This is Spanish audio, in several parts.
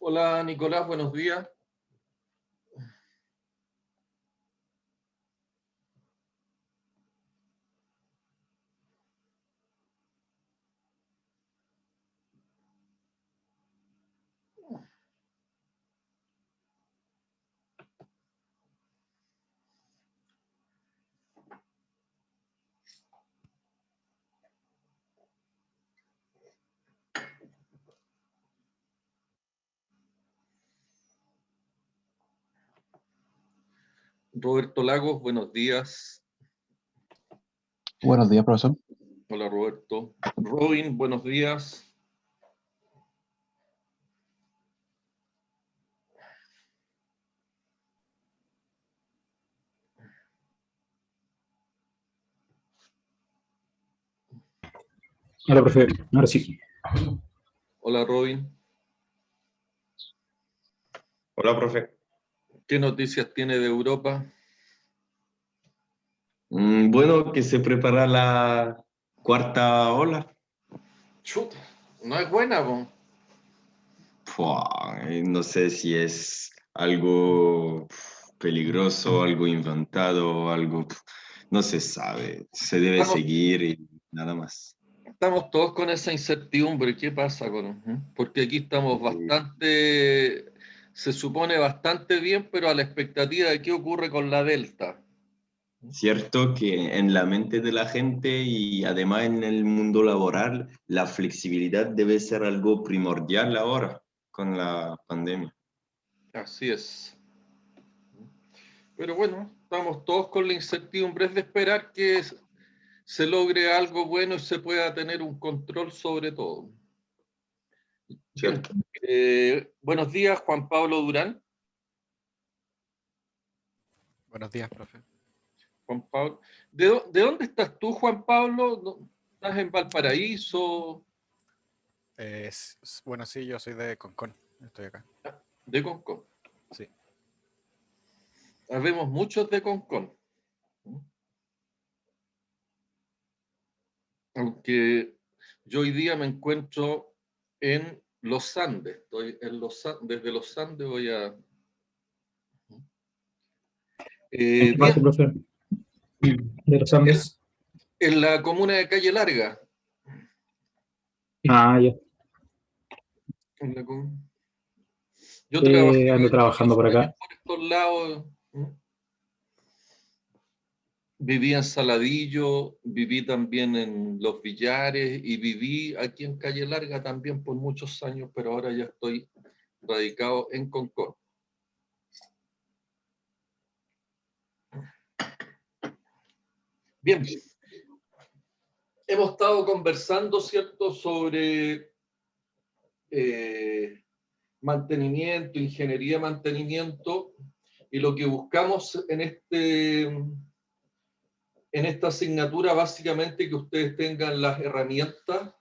Hola Nicolás, buenos días. Roberto Lagos, buenos días. Buenos días, profesor. Hola Roberto. Robin, buenos días. Hola, profe. Ahora sí. Hola Robin. Hola, profe. ¿Qué noticias tiene de Europa? Bueno, que se prepara la cuarta ola. Chuta, no es buena, po. No sé si es algo peligroso, algo inventado, algo... No se sabe. Se debe Estamos, seguir y nada más. estamos todos con esa incertidumbre. ¿Qué pasa con? Porque aquí estamos bastante, se supone bastante bien, pero a la expectativa de qué ocurre con la Delta. Cierto que en la mente de la gente y además en el mundo laboral, la flexibilidad debe ser algo primordial ahora con la pandemia. Así es. Pero bueno, estamos todos con la incertidumbre. Es de esperar que se logre algo bueno y se pueda tener un control sobre todo. Bien. ¿Cierto? Buenos días, Juan Pablo Durán. Buenos días, profe. Juan Pablo. ¿De dónde estás tú, Juan Pablo? ¿Estás en Valparaíso? Bueno, sí, yo soy de Concón. Estoy acá. De Concón. Sí. Habemos muchos de Concón. Aunque yo hoy día me encuentro en los Andes. Estoy en desde los Andes voy a... ¿En qué parte, bien, profe? De los Andes. en la comuna de Calle Larga. Ah, ya. Yo trabajé Ando trabajando muchos por años acá. por estos lados. Viví en Saladillo, viví también en Los Villares y viví aquí en Calle Larga también por muchos años, pero ahora ya estoy radicado en Concón. Bien, hemos estado conversando, ¿cierto?, sobre mantenimiento, ingeniería de mantenimiento, y lo que buscamos en esta asignatura, básicamente que ustedes tengan las herramientas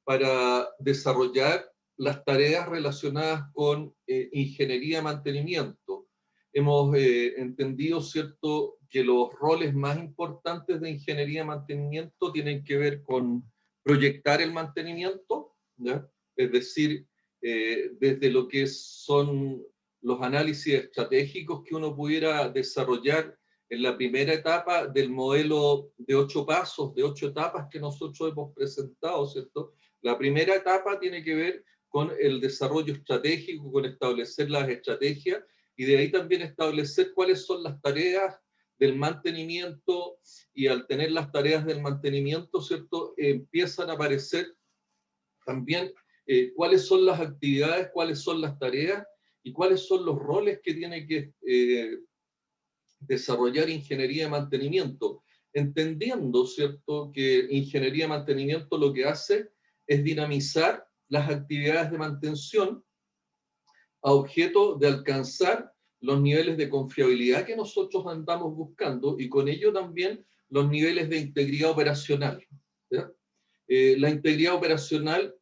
para desarrollar las tareas relacionadas con ingeniería de mantenimiento. Hemos entendido, ¿cierto?, que los roles más importantes de ingeniería de mantenimiento tienen que ver con proyectar el mantenimiento, ¿ya? Es decir, desde lo que son los análisis estratégicos que uno pudiera desarrollar en la primera etapa del modelo de 8 pasos, de 8 etapas que nosotros hemos presentado, ¿cierto? La primera etapa tiene que ver con el desarrollo estratégico, con establecer las estrategias y de ahí también establecer cuáles son las tareas del mantenimiento, y al tener las tareas del mantenimiento, ¿cierto?, empiezan a aparecer también cuáles son las actividades, cuáles son las tareas y cuáles son los roles que tiene que desarrollar ingeniería de mantenimiento, entendiendo, ¿cierto?, que ingeniería de mantenimiento lo que hace es dinamizar las actividades de mantención a objeto de alcanzar los niveles de confiabilidad que nosotros andamos buscando y con ello también los niveles de integridad operacional. ¿Ya? La integridad operacional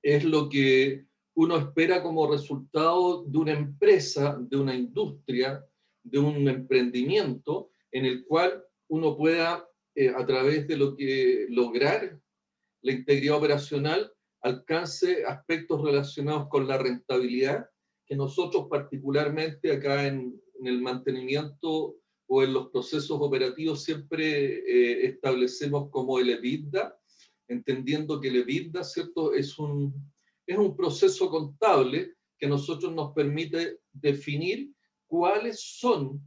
es lo que uno espera como resultado de una empresa, de una industria, de un emprendimiento en el cual uno pueda, a través de lo que lograr la integridad operacional, alcance aspectos relacionados con la rentabilidad, que nosotros particularmente acá en el mantenimiento o en los procesos operativos siempre establecemos como el EBITDA, entendiendo que el EBITDA, ¿cierto?, es un proceso contable que a nosotros nos permite definir cuáles son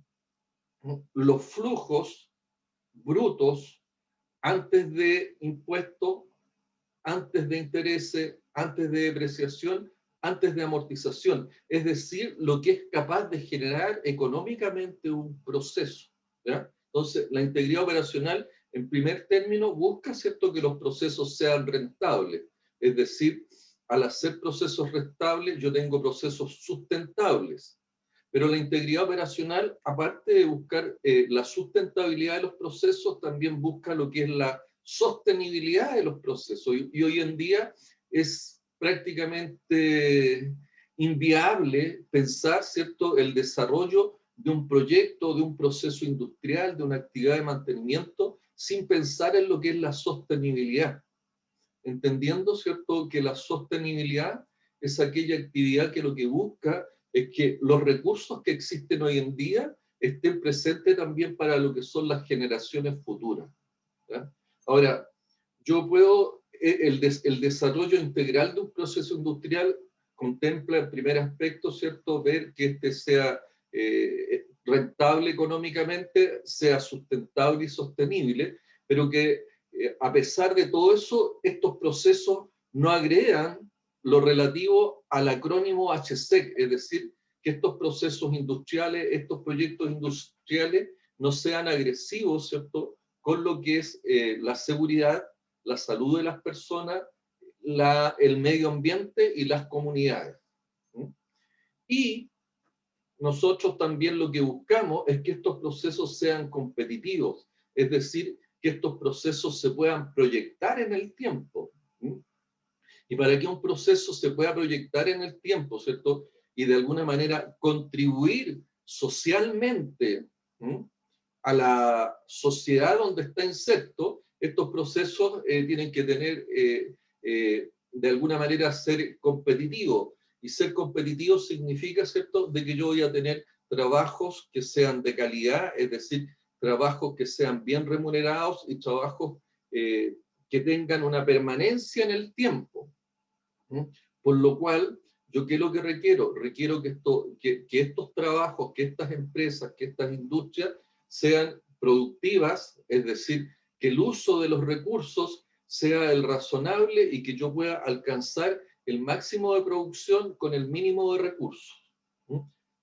los flujos brutos antes de impuestos, antes de intereses, antes de depreciación, antes de amortización, es decir, lo que es capaz de generar económicamente un proceso, ¿ya? Entonces, la integridad operacional, en primer término, busca, ¿cierto?, que los procesos sean rentables, es decir, al hacer procesos rentables, yo tengo procesos sustentables, pero la integridad operacional, aparte de buscar la sustentabilidad de los procesos, también busca lo que es la sostenibilidad de los procesos, y hoy en día es prácticamente inviable pensar, ¿cierto?, el desarrollo de un proyecto, de un proceso industrial, de una actividad de mantenimiento, sin pensar en lo que es la sostenibilidad. Entendiendo, ¿cierto?, que la sostenibilidad es aquella actividad que lo que busca es que los recursos que existen hoy en día estén presentes también para lo que son las generaciones futuras, ¿ya? Ahora, yo puedo, el desarrollo integral de un proceso industrial contempla en primer aspecto, ¿cierto?, ver que este sea rentable económicamente, sea sustentable y sostenible, pero que a pesar de todo eso, estos procesos no agregan lo relativo al acrónimo HSEC, es decir, que estos procesos industriales, estos proyectos industriales no sean agresivos, ¿cierto?, con lo que es la seguridad, la salud de las personas, el medio ambiente y las comunidades. ¿Sí? Y nosotros también lo que buscamos es que estos procesos sean competitivos, es decir, que estos procesos se puedan proyectar en el tiempo. ¿Sí? Y para que un proceso se pueda proyectar en el tiempo, ¿cierto?, y de alguna manera contribuir socialmente, ¿sí?, a la sociedad donde está inserto, estos procesos tienen que tener, de alguna manera, ser competitivos. Y ser competitivo significa, ¿cierto?, de que yo voy a tener trabajos que sean de calidad, es decir, trabajos que sean bien remunerados y trabajos que tengan una permanencia en el tiempo. ¿Sí? Por lo cual, ¿yo qué es lo que requiero? Requiero que estos trabajos, que estas empresas, que estas industrias sean productivas, es decir, que el uso de los recursos sea el razonable y que yo pueda alcanzar el máximo de producción con el mínimo de recursos. ¿Sí?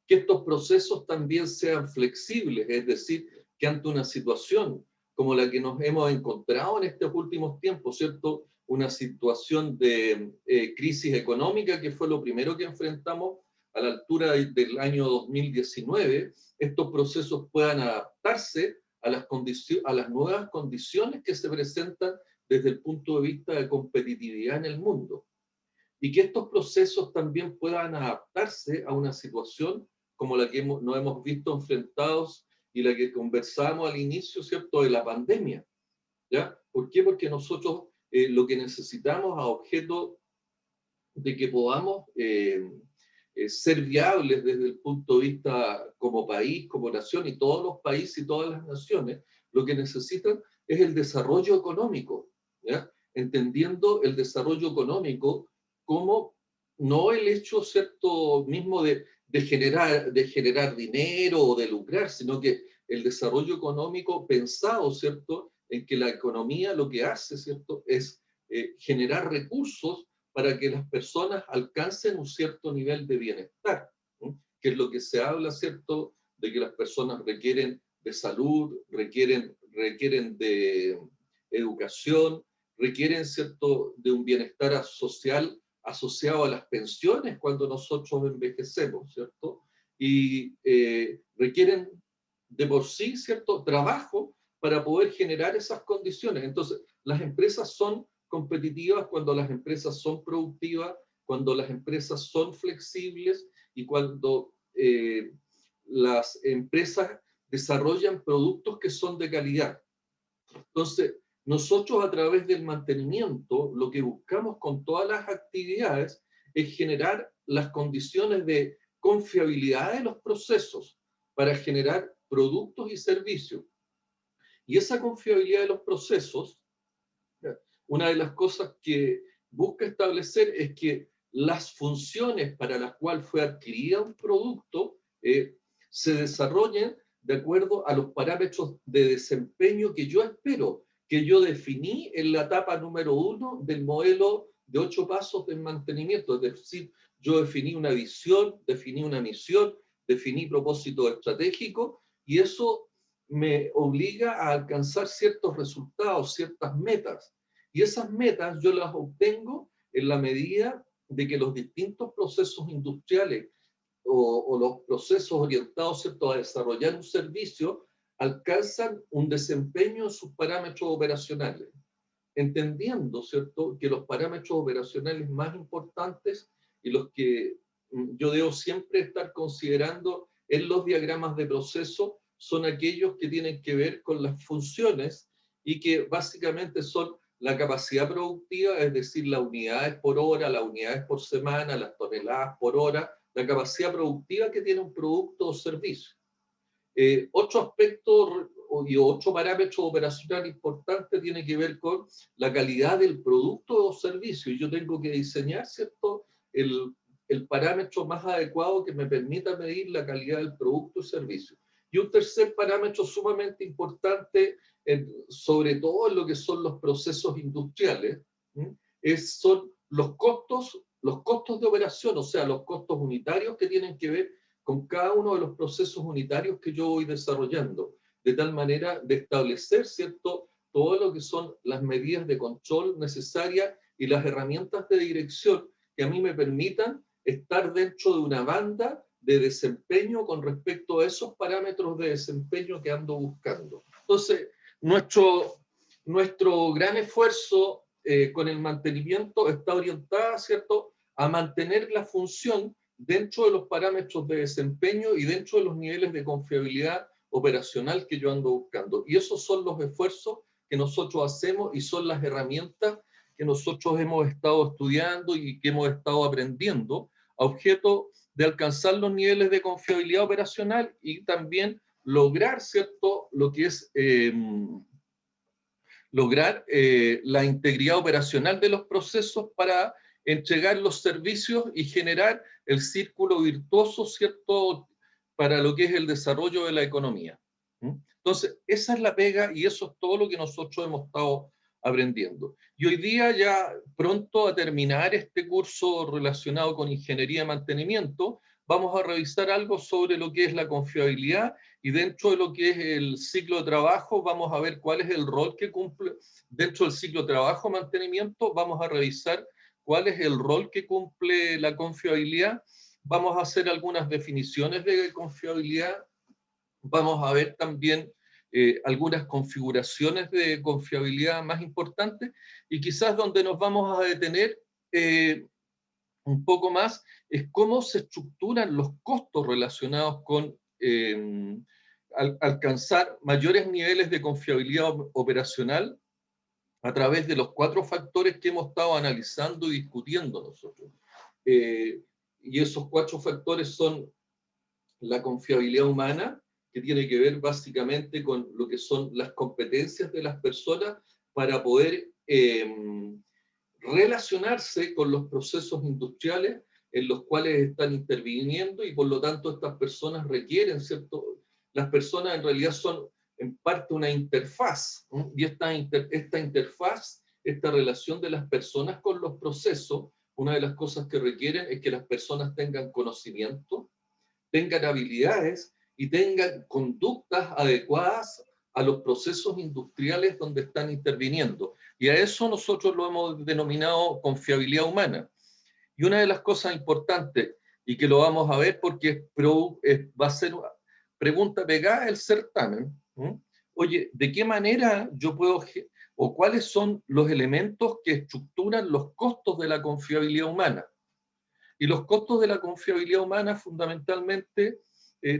Que estos procesos también sean flexibles, es decir, que ante una situación como la que nos hemos encontrado en estos últimos tiempos, ¿cierto?, una situación de crisis económica, que fue lo primero que enfrentamos a la altura del año 2019, estos procesos puedan adaptarse a las nuevas condiciones que se presentan desde el punto de vista de competitividad en el mundo. Y que estos procesos también puedan adaptarse a una situación como la que nos hemos visto enfrentados y la que conversamos al inicio, ¿cierto?, de la pandemia. ¿Ya? ¿Por qué? Porque nosotros lo que necesitamos a objeto de que podamos ser viables desde el punto de vista como país, como nación, y todos los países y todas las naciones, lo que necesitan es el desarrollo económico, ¿ya? Entendiendo el desarrollo económico como no el hecho, ¿cierto?, mismo de generar dinero o de lucrar, sino que el desarrollo económico pensado, ¿cierto?, en que la economía lo que hace, ¿cierto?, es generar recursos para que las personas alcancen un cierto nivel de bienestar, ¿no?, que es lo que se habla, ¿cierto?, de que las personas requieren de salud, requieren de educación, requieren, ¿cierto?, de un bienestar social asociado a las pensiones cuando nosotros envejecemos, ¿cierto? Y requieren de por sí, ¿cierto?, trabajo para poder generar esas condiciones. Entonces, las empresas son competitivas cuando las empresas son productivas, cuando las empresas son flexibles y cuando las empresas desarrollan productos que son de calidad. Entonces, nosotros a través del mantenimiento, lo que buscamos con todas las actividades es generar las condiciones de confiabilidad de los procesos para generar productos y servicios. Y esa confiabilidad de los procesos, una de las cosas que busca establecer es que las funciones para las cuales fue adquirida un producto se desarrollen de acuerdo a los parámetros de desempeño que yo espero, que yo definí en la etapa número 1 del modelo de 8 pasos del mantenimiento. Es decir, yo definí una visión, definí una misión, definí propósito estratégico, y eso me obliga a alcanzar ciertos resultados, ciertas metas. Y esas metas yo las obtengo en la medida de que los distintos procesos industriales o los procesos orientados, ¿cierto?, a desarrollar un servicio alcanzan un desempeño en sus parámetros operacionales, entendiendo, ¿cierto?, que los parámetros operacionales más importantes y los que yo debo siempre estar considerando en los diagramas de proceso son aquellos que tienen que ver con las funciones y que básicamente son la capacidad productiva, es decir, las unidades por hora, las unidades por semana, las toneladas por hora, la capacidad productiva que tiene un producto o servicio. Otro aspecto y otro parámetro operacional importante tiene que ver con la calidad del producto o servicio. Y yo tengo que diseñar, ¿cierto?, el parámetro más adecuado que me permita medir la calidad del producto o servicio. Y un tercer parámetro sumamente importante, sobre todo en lo que son los procesos industriales, son los costos de operación, o sea, los costos unitarios que tienen que ver con cada uno de los procesos unitarios que yo voy desarrollando, de tal manera de establecer, ¿cierto?, todo lo que son las medidas de control necesarias y las herramientas de dirección que a mí me permitan estar dentro de una banda de desempeño con respecto a esos parámetros de desempeño que ando buscando. Entonces, nuestro gran esfuerzo con el mantenimiento está orientado, ¿cierto?, a mantener la función dentro de los parámetros de desempeño y dentro de los niveles de confiabilidad operacional que yo ando buscando. Y esos son los esfuerzos que nosotros hacemos y son las herramientas que nosotros hemos estado estudiando y que hemos estado aprendiendo a objeto de alcanzar los niveles de confiabilidad operacional y también lograr, ¿cierto?, lo que es lograr la integridad operacional de los procesos para entregar los servicios y generar el círculo virtuoso, ¿cierto?, para lo que es el desarrollo de la economía. Entonces, esa es la pega y eso es todo lo que nosotros hemos estado aprendiendo. Y hoy día, ya pronto a terminar este curso relacionado con ingeniería de mantenimiento, vamos a revisar algo sobre lo que es la confiabilidad y dentro de lo que es el ciclo de trabajo vamos a ver cuál es el rol que cumple dentro del ciclo de trabajo mantenimiento, vamos a revisar cuál es el rol que cumple la confiabilidad, vamos a hacer algunas definiciones de confiabilidad, vamos a ver también algunas configuraciones de confiabilidad más importantes y quizás donde nos vamos a detener un poco más es cómo se estructuran los costos relacionados con alcanzar mayores niveles de confiabilidad operacional a través de los 4 factores que hemos estado analizando y discutiendo nosotros. Y esos 4 factores son la confiabilidad humana, que tiene que ver básicamente con lo que son las competencias de las personas para poder relacionarse con los procesos industriales en los cuales están interviniendo y por lo tanto estas personas requieren, ¿cierto? Las personas en realidad son en parte una interfaz, ¿no? Y esta interfaz, esta relación de las personas con los procesos, una de las cosas que requieren es que las personas tengan conocimiento, tengan habilidades y tengan conductas adecuadas a los procesos industriales donde están interviniendo. Y a eso nosotros lo hemos denominado confiabilidad humana. Y una de las cosas importantes, y que lo vamos a ver porque va a ser una pregunta pegada al certamen, oye, ¿de qué manera yo puedo, o cuáles son los elementos que estructuran los costos de la confiabilidad humana? Y los costos de la confiabilidad humana fundamentalmente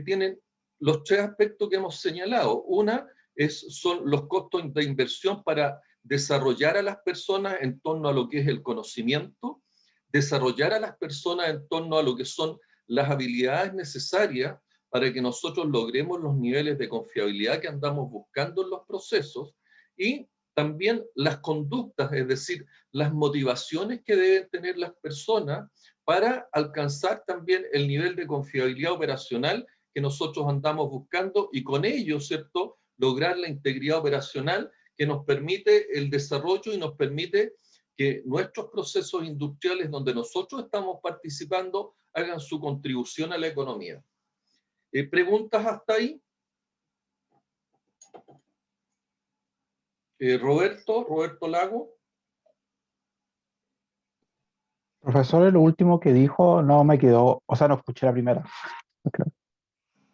tienen los 3 aspectos que hemos señalado. Una son los costos de inversión para desarrollar a las personas en torno a lo que es el conocimiento, desarrollar a las personas en torno a lo que son las habilidades necesarias para que nosotros logremos los niveles de confiabilidad que andamos buscando en los procesos, y también las conductas, es decir, las motivaciones que deben tener las personas para alcanzar también el nivel de confiabilidad operacional que nosotros andamos buscando, y con ello, ¿cierto?, lograr la integridad operacional que nos permite el desarrollo y nos permite que nuestros procesos industriales donde nosotros estamos participando hagan su contribución a la economía. ¿Preguntas hasta ahí? Roberto Lago. Profesor, lo último que dijo no me quedó, o sea, no escuché la primera. Claro.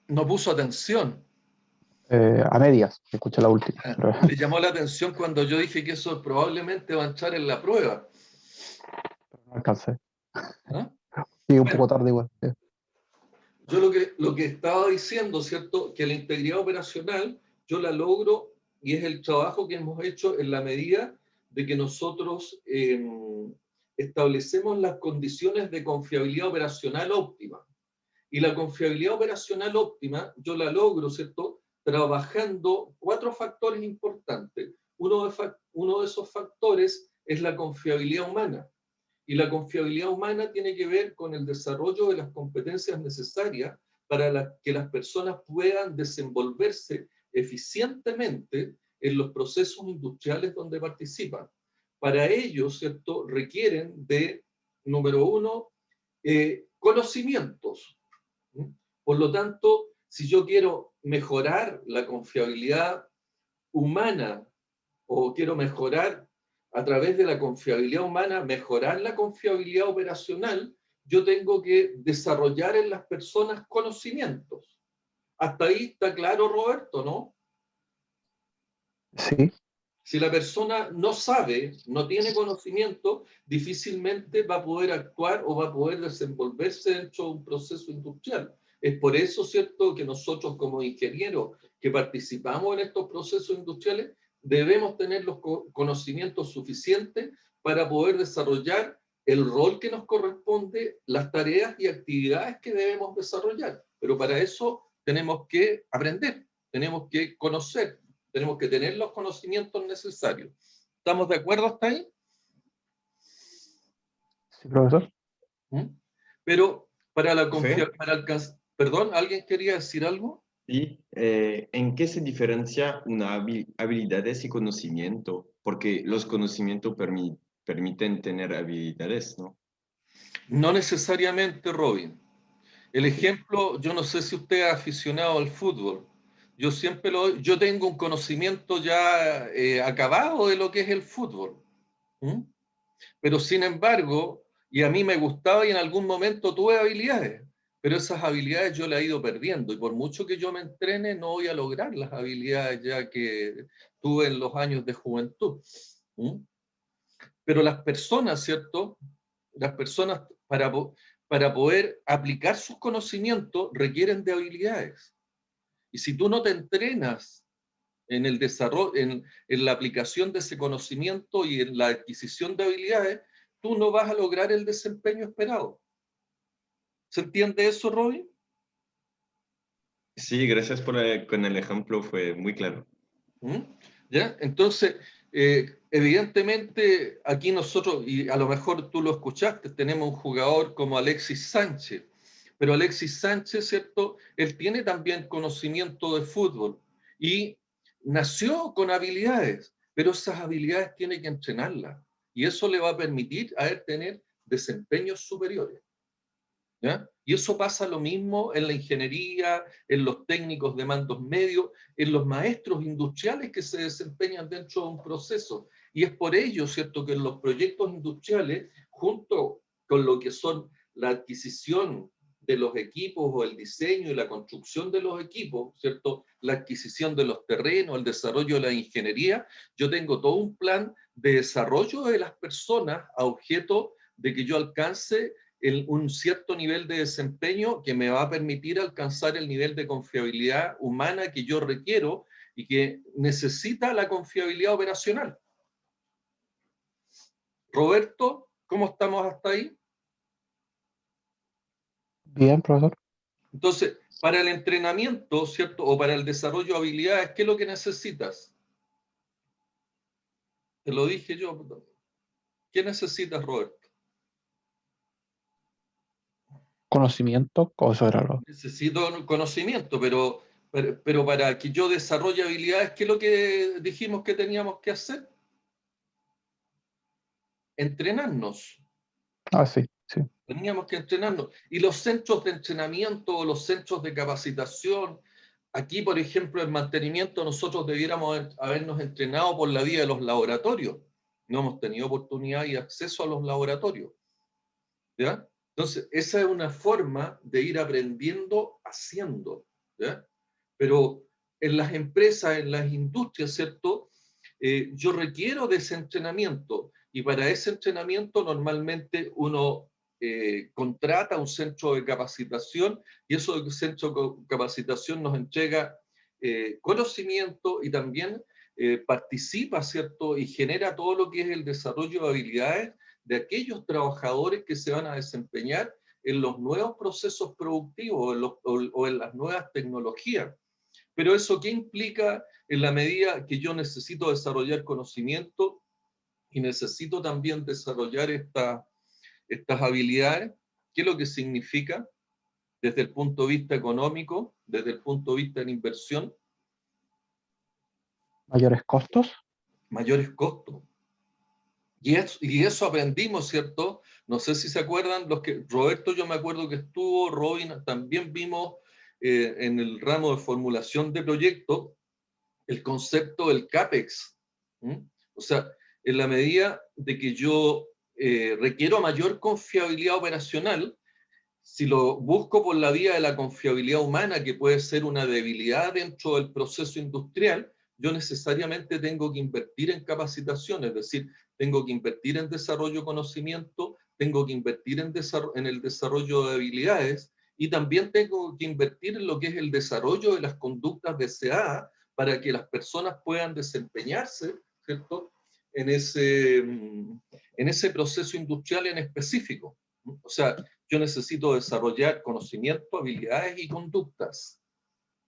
No puso atención. A medias, escuché la última. Pero Le llamó la atención cuando yo dije que eso probablemente va a entrar en la prueba. no alcancé. ¿Ah? Sí, un Bueno, poco tarde igual. Sí. yo lo que estaba diciendo, ¿cierto? Que la integridad operacional yo la logro, y es el trabajo que hemos hecho en la medida de que nosotros establecemos las condiciones de confiabilidad operacional óptima. Y la confiabilidad operacional óptima yo la logro, ¿cierto?, trabajando 4 factores importantes. Uno de esos factores es la confiabilidad humana. Y la confiabilidad humana tiene que ver con el desarrollo de las competencias necesarias para que las personas puedan desenvolverse eficientemente en los procesos industriales donde participan. Para ello, ¿cierto?, requieren de, número 1, conocimientos. Por lo tanto, si yo quiero mejorar la confiabilidad humana, o quiero mejorar a través de la confiabilidad humana, mejorar la confiabilidad operacional, yo tengo que desarrollar en las personas conocimientos. Hasta ahí está claro, Roberto, ¿no? Sí. Si la persona no sabe, no tiene conocimiento, difícilmente va a poder actuar o va a poder desenvolverse dentro de un proceso industrial. Es por eso, ¿cierto?, que nosotros como ingenieros que participamos en estos procesos industriales debemos tener los conocimientos suficientes para poder desarrollar el rol que nos corresponde, las tareas y actividades que debemos desarrollar. Pero para eso tenemos que aprender, tenemos que conocer, tenemos que tener los conocimientos necesarios. ¿Estamos de acuerdo hasta ahí? Sí, profesor. Pero para la confianza, para alcanzar... Perdón, ¿alguien quería decir algo? Sí, ¿en qué se diferencia una habilidades y conocimiento? Porque los conocimientos permiten tener habilidades, ¿no? No necesariamente, Robin. El ejemplo, yo no sé si usted es aficionado al fútbol. Yo tengo un conocimiento ya acabado de lo que es el fútbol. Pero sin embargo, y a mí me gustaba y en algún momento tuve habilidades, pero esas habilidades yo las he ido perdiendo, y por mucho que yo me entrene no voy a lograr las habilidades ya que tuve en los años de juventud. Pero las personas, ¿cierto? Las personas para poder aplicar sus conocimientos requieren de habilidades. Y si tú no te entrenas en el desarrollo, en la aplicación de ese conocimiento y en la adquisición de habilidades, tú no vas a lograr el desempeño esperado. ¿Se entiende eso, Robin? Sí, gracias con el ejemplo, fue muy claro. ¿Ya? Entonces, evidentemente, aquí nosotros, y a lo mejor tú lo escuchaste, tenemos un jugador como Alexis Sánchez, pero Alexis Sánchez, ¿cierto? Él tiene también conocimiento de fútbol y nació con habilidades, pero esas habilidades tiene que entrenarlas, y eso le va a permitir a él tener desempeños superiores. ¿Ya? Y eso pasa lo mismo en la ingeniería, en los técnicos de mandos medios, en los maestros industriales que se desempeñan dentro de un proceso. Y es por ello, ¿cierto?, que en los proyectos industriales, junto con lo que son la adquisición de los equipos o el diseño y la construcción de los equipos, ¿cierto?, la adquisición de los terrenos, el desarrollo de la ingeniería, yo tengo todo un plan de desarrollo de las personas a objeto de que yo alcance un cierto nivel de desempeño que me va a permitir alcanzar el nivel de confiabilidad humana que yo requiero y que necesita la confiabilidad operacional. Roberto, ¿cómo estamos hasta ahí? Bien, profesor. Entonces, para el entrenamiento, ¿cierto? O para el desarrollo de habilidades, ¿qué es lo que necesitas? Te lo dije yo. ¿Qué necesitas, Roberto? Conocimiento, o eso era lo. Necesito conocimiento, pero para que yo desarrolle habilidades, ¿qué es lo que dijimos que teníamos que hacer? Entrenarnos. Ah, sí, sí. Teníamos que entrenarnos. Y los centros de entrenamiento o los centros de capacitación, aquí, por ejemplo, en mantenimiento, nosotros debiéramos habernos entrenado por la vía de los laboratorios. No hemos tenido oportunidad y acceso a los laboratorios. ¿Ya? Entonces, esa es una forma de ir aprendiendo haciendo. ¿Ya? Pero en las empresas, en las industrias, ¿cierto? Yo requiero de ese entrenamiento y para ese entrenamiento normalmente uno contrata un centro de capacitación y ese centro de capacitación nos entrega conocimiento y también participa, ¿cierto? Y genera todo lo que es el desarrollo de habilidades de aquellos trabajadores que se van a desempeñar en los nuevos procesos productivos o en las nuevas tecnologías. Pero eso, ¿qué implica en la medida que yo necesito desarrollar conocimiento y necesito también desarrollar estas habilidades? ¿Qué es lo que significa desde el punto de vista económico, desde el punto de vista de inversión? Mayores costos. Mayores costos. Y eso aprendimos, ¿cierto? No sé si se acuerdan, Roberto, yo me acuerdo que estuvo, Robin, también vimos en el ramo de formulación de proyectos el concepto del CAPEX. O sea, en la medida de que yo requiero mayor confiabilidad operacional, si lo busco por la vía de la confiabilidad humana, que puede ser una debilidad dentro del proceso industrial, yo necesariamente tengo que invertir en capacitación, es decir, tengo que invertir en desarrollo de conocimiento, tengo que invertir en el desarrollo de habilidades y también tengo que invertir en lo que es el desarrollo de las conductas deseadas para que las personas puedan desempeñarse, ¿cierto?, en ese proceso industrial en específico. O sea, yo necesito desarrollar conocimiento, habilidades y conductas,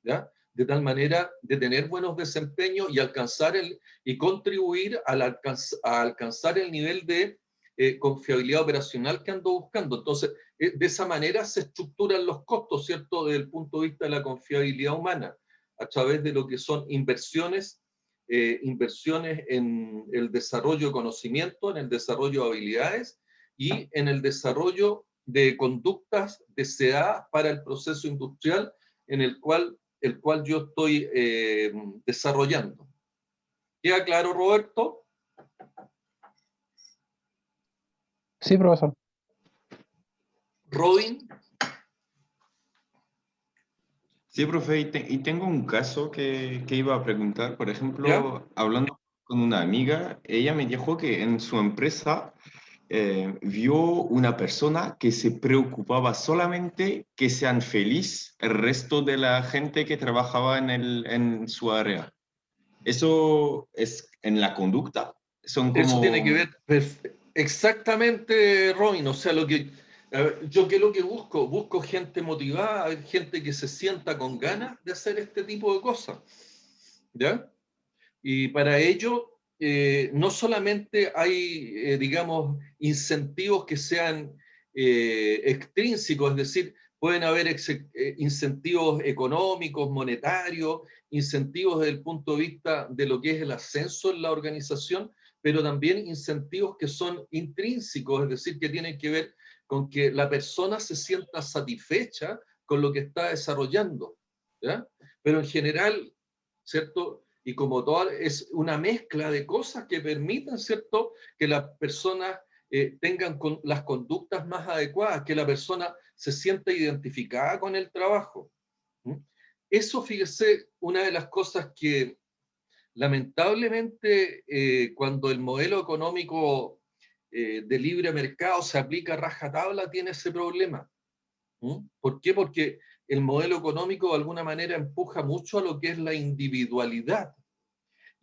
¿ya? De tal manera de tener buenos desempeños y contribuir a alcanzar el nivel de confiabilidad operacional que ando buscando. Entonces, de esa manera se estructuran los costos, ¿cierto?, desde el punto de vista de la confiabilidad humana, a través de lo que son inversiones en el desarrollo de conocimiento, en el desarrollo de habilidades y en el desarrollo de conductas deseadas para el proceso industrial en el cual yo estoy desarrollando. ¿Queda claro, Roberto? Sí, profesor. Robin. Sí, profe, y tengo un caso que iba a preguntar. Por ejemplo, ¿Ya? hablando con una amiga, ella me dijo que en su empresa vio una persona que se preocupaba solamente que sean felices el resto de la gente que trabajaba en su área. Eso es en la conducta. Son Eso tiene que como... ver exactamente, Robin. O sea, yo qué es lo que busco. Busco gente motivada, gente que se sienta con ganas de hacer este tipo de cosas. ¿Ya? Y para ello, no solamente hay, digamos, incentivos que sean extrínsecos, es decir, pueden haber incentivos económicos, monetarios, incentivos desde el punto de vista de lo que es el ascenso en la organización, pero también incentivos que son intrínsecos, es decir, que tienen que ver con que la persona se sienta satisfecha con lo que está desarrollando, ¿ya? Pero en general, ¿cierto? Y como toda, es una mezcla de cosas que permiten, ¿cierto?, que las personas tengan las conductas más adecuadas, que la persona se sienta identificada con el trabajo. Eso, fíjese, una de las cosas que lamentablemente cuando el modelo económico de libre mercado se aplica a rajatabla tiene ese problema. ¿Por qué? Porque el modelo económico de alguna manera empuja mucho a lo que es la individualidad.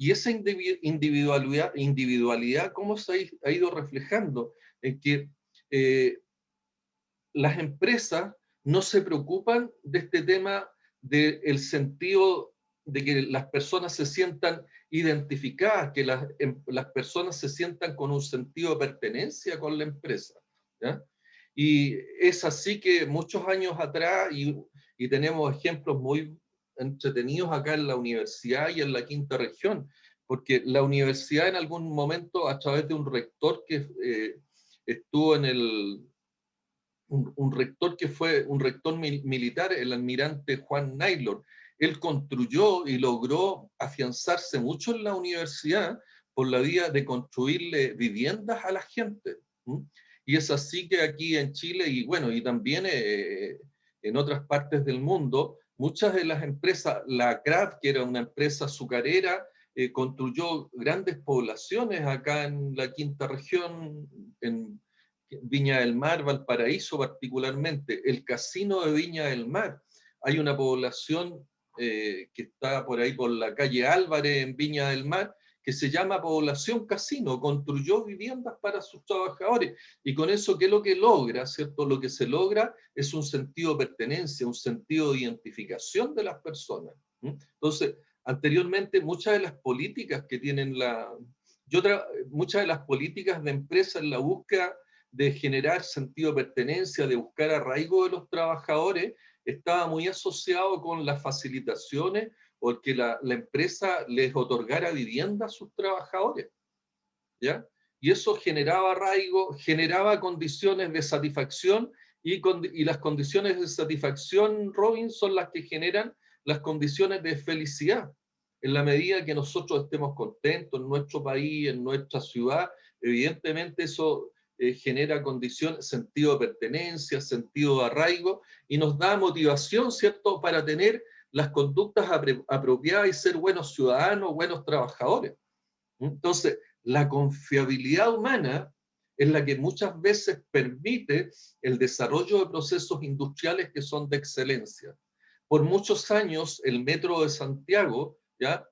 Y esa individualidad, ¿cómo se ha ido reflejando? En que las empresas no se preocupan de este tema del sentido de que las personas se sientan identificadas, que las personas se sientan con un sentido de pertenencia con la empresa, ¿ya? Y es así que muchos años atrás, y tenemos ejemplos muy entretenidos acá en la universidad y en la quinta región, porque la universidad en algún momento, a través de un rector que estuvo en un rector que fue un rector militar, el almirante Juan Naylor, él construyó y logró afianzarse mucho en la universidad por la vía de construirle viviendas a la gente. Y es así que aquí en Chile, y bueno, y también en otras partes del mundo, muchas de las empresas, la Kraft, que era una empresa azucarera, construyó grandes poblaciones acá en la quinta región, en Viña del Mar, Valparaíso particularmente, el casino de Viña del Mar. Hay una población que está por ahí por la calle Álvarez en Viña del Mar, que se llama Población Casino, construyó viviendas para sus trabajadores. Y con eso, ¿qué es lo que logra? ¿Cierto? Lo que se logra es un sentido de pertenencia, un sentido de identificación de las personas. Entonces, anteriormente, muchas de las políticas que tienen muchas de las políticas de empresa en la búsqueda de generar sentido de pertenencia, de buscar arraigo de los trabajadores, estaba muy asociado con las facilitaciones o el que la empresa les otorgara vivienda a sus trabajadores, ¿ya? Y eso generaba arraigo, generaba condiciones de satisfacción, y las condiciones de satisfacción, Robin, son las que generan las condiciones de felicidad. En la medida que nosotros estemos contentos en nuestro país, en nuestra ciudad, evidentemente eso genera condiciones, sentido de pertenencia, sentido de arraigo, y nos da motivación, ¿cierto?, para tener las conductas apropiadas y ser buenos ciudadanos, buenos trabajadores. Entonces, la confiabilidad humana es la que muchas veces permite el desarrollo de procesos industriales que son de excelencia. Por muchos años, el Metro de Santiago, ¿ya?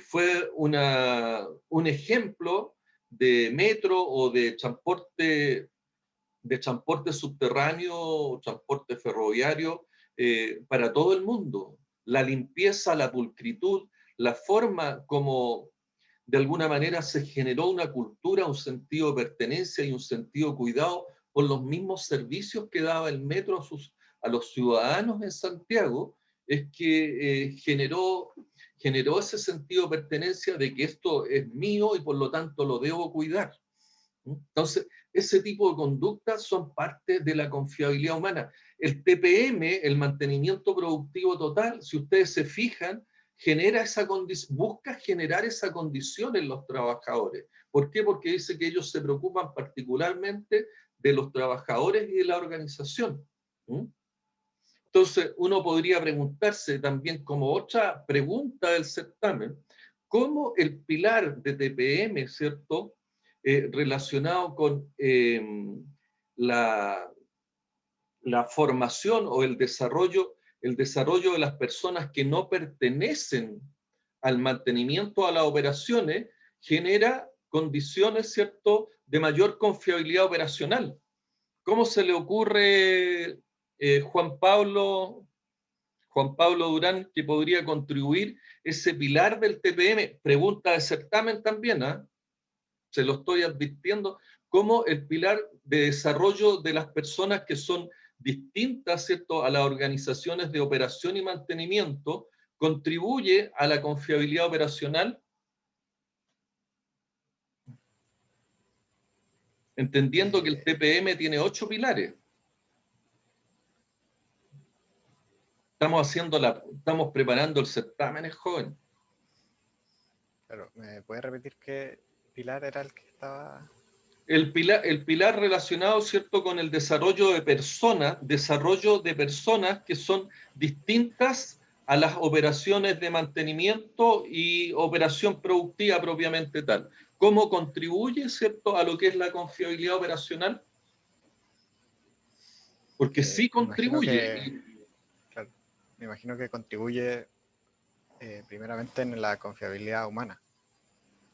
Fue un ejemplo de metro o de transporte subterráneo, transporte ferroviario para todo el mundo. La limpieza, la pulcritud, la forma como de alguna manera se generó una cultura, un sentido de pertenencia y un sentido de cuidado por los mismos servicios que daba el metro a los ciudadanos en Santiago, es que generó ese sentido de pertenencia de que esto es mío y por lo tanto lo debo cuidar. Entonces, ese tipo de conductas son parte de la confiabilidad humana. El TPM, el mantenimiento productivo total, si ustedes se fijan, busca generar esa condición en los trabajadores. ¿Por qué? Porque dice que ellos se preocupan particularmente de los trabajadores y de la organización. Entonces, uno podría preguntarse también, como otra pregunta del certamen, ¿cómo el pilar de TPM, ¿cierto?, relacionado con la formación o el desarrollo de las personas que no pertenecen al mantenimiento, a las operaciones, genera condiciones, ¿cierto?, de mayor confiabilidad operacional. ¿Cómo se le ocurre, Juan Pablo Durán, que podría contribuir ese pilar del TPM? Pregunta de certamen también, ¿eh? Se lo estoy advirtiendo, como el pilar de desarrollo de las personas que son distintas, ¿cierto?, a las organizaciones de operación y mantenimiento, contribuye a la confiabilidad operacional, entendiendo que el TPM tiene 8 pilares. Estamos preparando el certamen, joven. Pero, ¿me puede repetir qué pilar era el que estaba? El pilar relacionado, ¿cierto?, con el desarrollo de personas que son distintas a las operaciones de mantenimiento y operación productiva propiamente tal. ¿Cómo contribuye, ¿cierto?, a lo que es la confiabilidad operacional? Porque sí contribuye. Claro, me imagino que contribuye primeramente en la confiabilidad humana.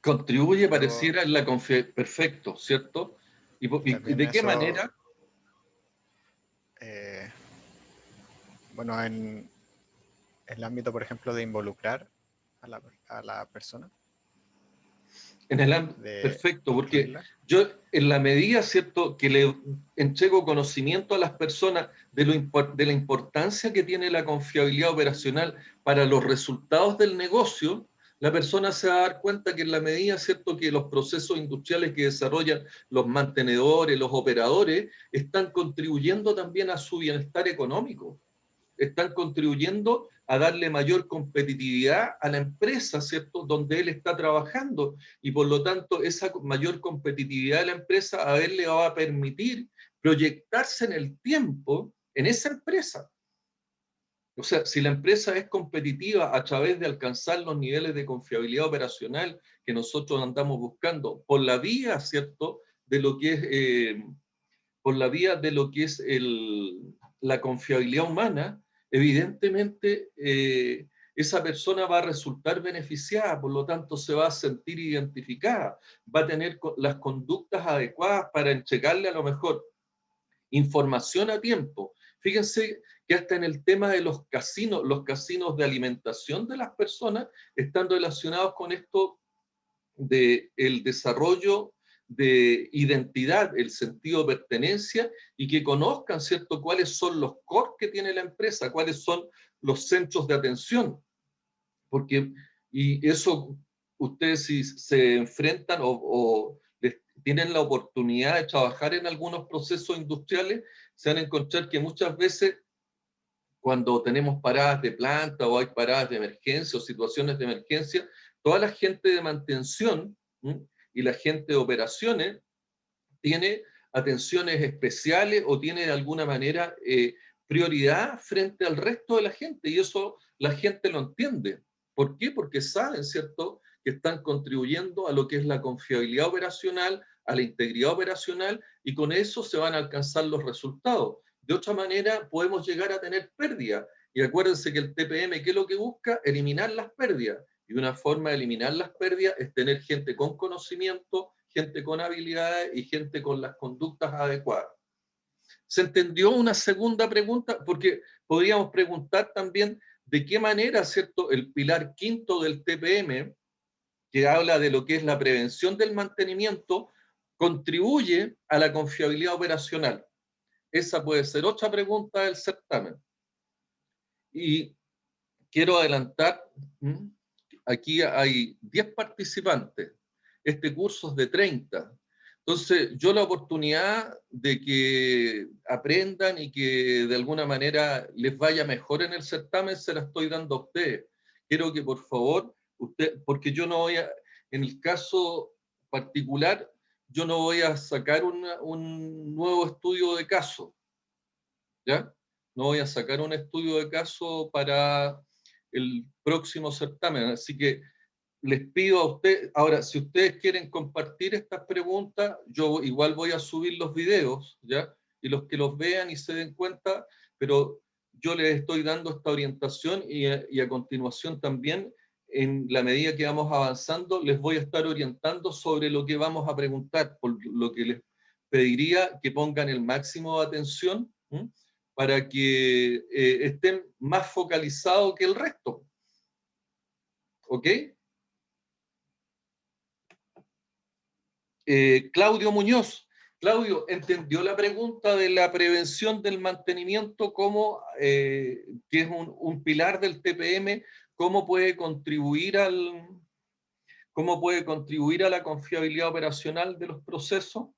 Contribuye, Luego, pareciera, en la confiabilidad. Perfecto, ¿cierto? ¿Y también de qué eso, manera? bueno, en el ámbito, por ejemplo, de involucrar a la persona, En el ámbito, de perfecto, porque incluirla. yo en la medida, ¿cierto?, que le entrego conocimiento a las personas de de la importancia que tiene la confiabilidad operacional para los resultados del negocio, la persona se va a dar cuenta que en la medida, ¿cierto?, que los procesos industriales que desarrollan los mantenedores, los operadores, están contribuyendo también a su bienestar económico, están contribuyendo a darle mayor competitividad a la empresa, ¿cierto?, donde él está trabajando, y por lo tanto esa mayor competitividad de la empresa a él le va a permitir proyectarse en el tiempo en esa empresa. O sea, si la empresa es competitiva a través de alcanzar los niveles de confiabilidad operacional que nosotros andamos buscando, por la vía, ¿cierto?, de lo que es, por la vía de lo que es la confiabilidad humana, evidentemente esa persona va a resultar beneficiada, por lo tanto se va a sentir identificada, va a tener las conductas adecuadas para entregarle a lo mejor información a tiempo. Fíjense que hasta en el tema de los casinos de alimentación de las personas están relacionados con esto del desarrollo de identidad, el sentido de pertenencia, y que conozcan, ¿cierto?, cuáles son los core que tiene la empresa, cuáles son los centros de atención. Porque, y eso, ustedes si se enfrentan o tienen la oportunidad de trabajar en algunos procesos industriales, se van a encontrar que muchas veces cuando tenemos paradas de planta o hay paradas de emergencia o situaciones de emergencia, toda la gente de mantención y la gente de operaciones tiene atenciones especiales o tiene de alguna manera prioridad frente al resto de la gente, y eso la gente lo entiende. ¿Por qué? Porque saben, ¿cierto?, que están contribuyendo a lo que es la confiabilidad operacional, a la integridad operacional, y con eso se van a alcanzar los resultados. De otra manera, podemos llegar a tener pérdidas. Y acuérdense que el TPM, ¿qué es lo que busca? Eliminar las pérdidas. Y una forma de eliminar las pérdidas es tener gente con conocimiento, gente con habilidades y gente con las conductas adecuadas. ¿Se entendió una segunda pregunta? Porque podríamos preguntar también de qué manera, ¿cierto?, el pilar quinto del TPM, que habla de lo que es la prevención del mantenimiento, contribuye a la confiabilidad operacional. Esa puede ser otra pregunta del certamen. Y quiero adelantar, aquí hay 10 participantes. Este curso es de 30. Entonces, yo la oportunidad de que aprendan y que de alguna manera les vaya mejor en el certamen, se la estoy dando a ustedes. Quiero que por favor, porque yo no voy a, en el caso particular, yo no voy a sacar un nuevo estudio de caso, ¿ya? No voy a sacar un estudio de caso para el próximo certamen, así que les pido a ustedes, ahora, si ustedes quieren compartir estas preguntas, yo igual voy a subir los videos, ¿ya? Y los que los vean y se den cuenta, pero yo les estoy dando esta orientación y a continuación también, en la medida que vamos avanzando, les voy a estar orientando sobre lo que vamos a preguntar, por lo que les pediría que pongan el máximo de atención, para que estén más focalizados que el resto. ¿Ok? Claudio Muñoz. Claudio, ¿entendió la pregunta de la prevención del mantenimiento como que es un pilar del TPM? ¿Cómo puede contribuir a la confiabilidad operacional de los procesos?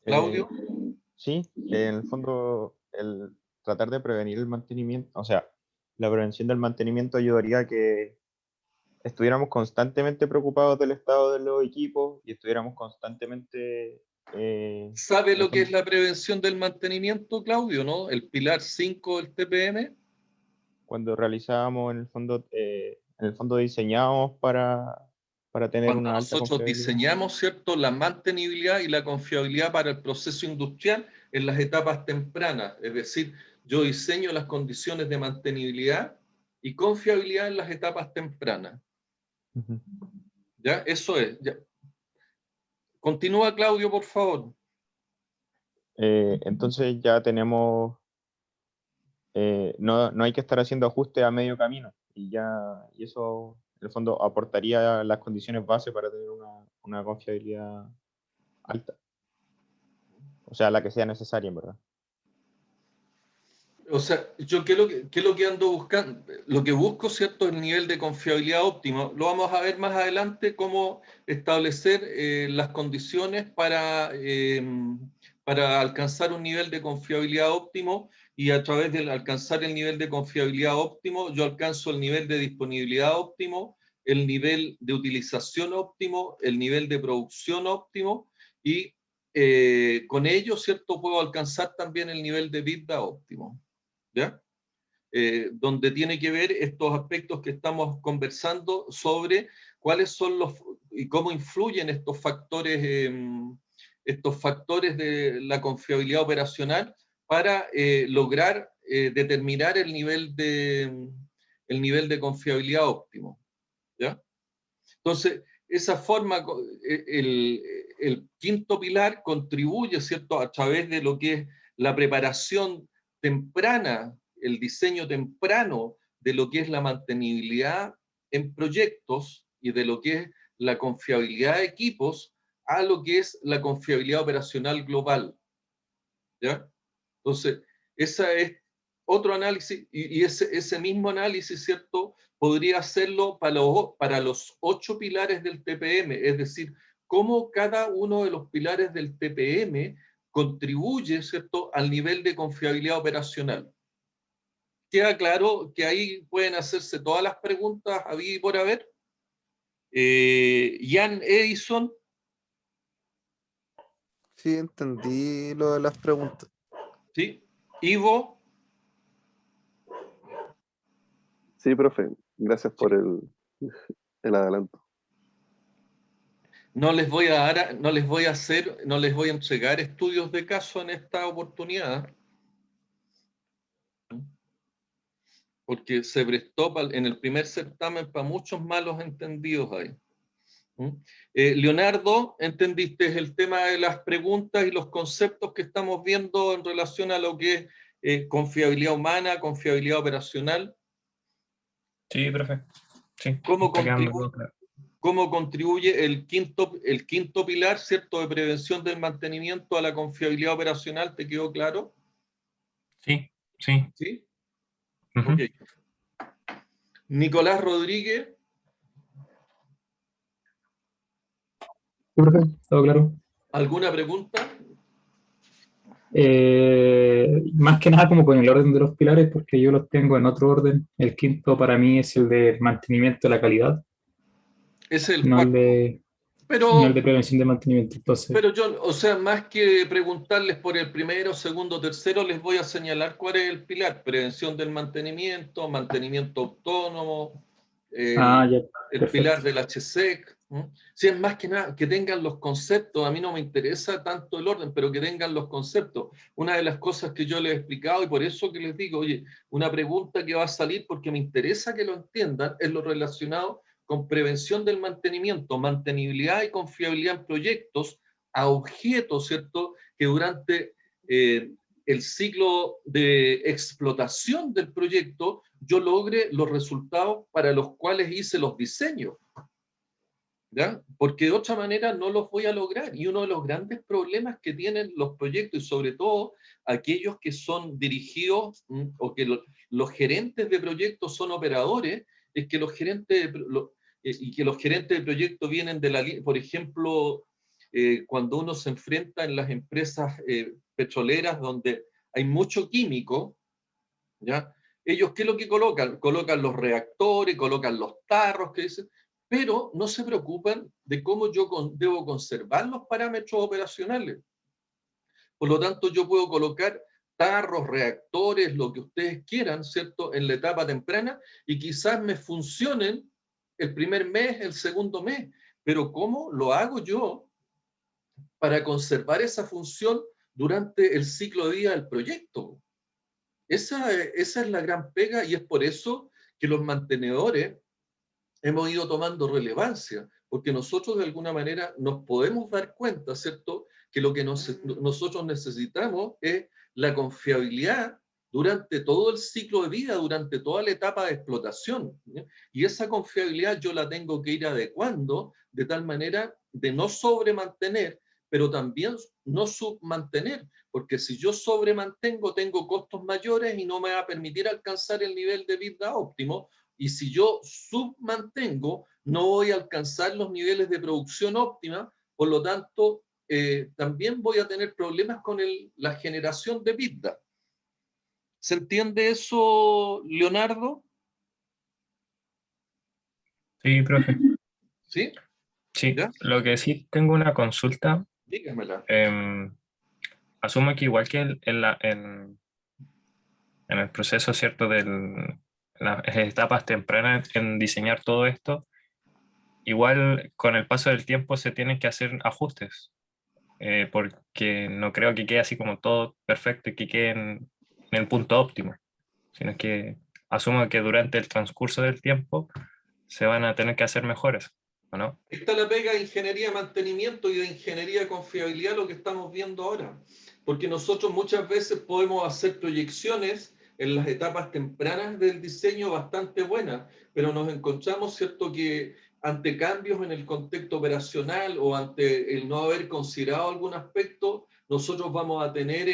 Claudio. Sí, en el fondo, el tratar de prevenir el mantenimiento, o sea, la prevención del mantenimiento ayudaría a que estuviéramos constantemente preocupados del estado de los equipos y estuviéramos constantemente... ¿Sabe lo que es la prevención del mantenimiento, Claudio, no? El pilar 5 del TPM. Cuando realizábamos, en el fondo diseñábamos para tener Cuando una alta nosotros confiabilidad. diseñamos, ¿cierto?, la mantenibilidad y la confiabilidad para el proceso industrial en las etapas tempranas, es decir, yo diseño las condiciones de mantenibilidad y confiabilidad en las etapas tempranas. Ujú. ¿Ya? Eso es. Ya. Continúa, Claudio, por favor. Entonces ya tenemos, no hay que estar haciendo ajustes a medio camino y eso en el fondo aportaría las condiciones base para tener una confiabilidad alta, o sea, la que sea necesaria en verdad. O sea, yo qué es lo que ando buscando, lo que busco, ¿cierto? El nivel de confiabilidad óptimo. Lo vamos a ver más adelante, cómo establecer las condiciones para alcanzar un nivel de confiabilidad óptimo, y a través de alcanzar el nivel de confiabilidad óptimo, yo alcanzo el nivel de disponibilidad óptimo, el nivel de utilización óptimo, el nivel de producción óptimo, y con ello, ¿cierto? Puedo alcanzar también el nivel de vida óptimo. ¿Ya? Donde tiene que ver estos aspectos que estamos conversando sobre cuáles son los y cómo influyen estos factores de la confiabilidad operacional para lograr determinar el nivel de confiabilidad óptimo. ¿Ya? Entonces, esa forma, el quinto pilar contribuye, ¿cierto?, a través de lo que es la preparación temprana, el diseño temprano de lo que es la mantenibilidad en proyectos y de lo que es la confiabilidad de equipos, a lo que es la confiabilidad operacional global. ¿Ya? Entonces, ese es otro análisis, y ese mismo análisis, ¿cierto?, podría hacerlo para los 8 pilares del TPM, es decir, cómo cada uno de los pilares del TPM contribuye, ¿cierto?, al nivel de confiabilidad operacional. Queda claro que ahí pueden hacerse todas las preguntas habida y por haber. Jan Edison. Sí, entendí lo de las preguntas. ¿Sí? Ivo. Sí, profe, gracias por el adelanto. No les voy a dar, no les voy a entregar estudios de caso en esta oportunidad, porque se prestó en el primer certamen para muchos malos entendidos ahí. Leonardo, ¿entendiste el tema de las preguntas y los conceptos que estamos viendo en relación a lo que es confiabilidad humana, confiabilidad operacional? Sí, profe. Sí, ¿Cómo está quedando contribuye? todo claro. ¿Cómo contribuye el quinto pilar, ¿cierto?, de prevención del mantenimiento a la confiabilidad operacional? ¿Te quedó claro? Sí, sí. ¿Sí? Ujú. Ok. Nicolás Rodríguez. Sí, profe, todo claro. ¿Alguna pregunta? Más que nada como con el orden de los pilares, porque yo los tengo en otro orden. El quinto para mí es el de mantenimiento de la calidad, Ese es el no el cuarto. de, no el de prevención de mantenimiento. Entonces, Pero yo, o sea, más que preguntarles por el primero, segundo, tercero, les voy a señalar cuál es el pilar: prevención del mantenimiento, mantenimiento autónomo, ya, el pilar perfecto. del HSEC. Si es más que nada, que tengan los conceptos. A mí no me interesa tanto el orden, pero que tengan los conceptos. Una de las cosas que yo les he explicado, y por eso que les digo, oye, una pregunta que va a salir porque me interesa que lo entiendan, es lo relacionado con prevención del mantenimiento, mantenibilidad y confiabilidad en proyectos, a objetos, ¿cierto?, que durante el ciclo de explotación del proyecto yo logre los resultados para los cuales hice los diseños. ¿Ya? Porque de otra manera no los voy a lograr. Y uno de los grandes problemas que tienen los proyectos, y sobre todo aquellos que son dirigidos o que los gerentes de proyectos son operadores, es que los gerentes de proyectos vienen de la línea, por ejemplo, cuando uno se enfrenta en las empresas petroleras donde hay mucho químico, ¿ya? Ellos, ¿qué es lo que colocan? Colocan los reactores, colocan los tarros, que dicen, pero no se preocupan de cómo yo debo conservar los parámetros operacionales. Por lo tanto, yo puedo colocar tarros, reactores, lo que ustedes quieran, ¿cierto?, en la etapa temprana, y quizás me funcionen el primer mes, el segundo mes, pero ¿cómo lo hago yo para conservar esa función durante el ciclo de vida del proyecto? Esa es la gran pega, y es por eso que los mantenedores hemos ido tomando relevancia, porque nosotros de alguna manera nos podemos dar cuenta, ¿cierto?, que lo que nosotros necesitamos es la confiabilidad durante todo el ciclo de vida, durante toda la etapa de explotación, ¿sí? Y esa confiabilidad yo la tengo que ir adecuando de tal manera de no sobremantener, pero también no submantener, porque si yo sobremantengo tengo costos mayores y no me va a permitir alcanzar el nivel de vida óptimo, y si yo submantengo no voy a alcanzar los niveles de producción óptima, por lo tanto también voy a tener problemas con la generación de vida. ¿Se entiende eso, Leonardo? Sí, profe. ¿Sí? Sí, ¿Ya? lo que sí tengo una consulta. Dígamela. Asumo que igual que en el proceso, ¿cierto?, de las etapas tempranas en diseñar todo esto, igual con el paso del tiempo se tienen que hacer ajustes, porque no creo que quede así como todo perfecto y que quede en el punto óptimo, sino que asumo que durante el transcurso del tiempo se van a tener que hacer mejores, ¿o no? Esta la pega de ingeniería de mantenimiento y de ingeniería de confiabilidad, lo que estamos viendo ahora. Porque nosotros muchas veces podemos hacer proyecciones en las etapas tempranas del diseño bastante buenas, pero nos encontramos, ¿cierto?, que ante cambios en el contexto operacional o ante el no haber considerado algún aspecto, nosotros vamos a tener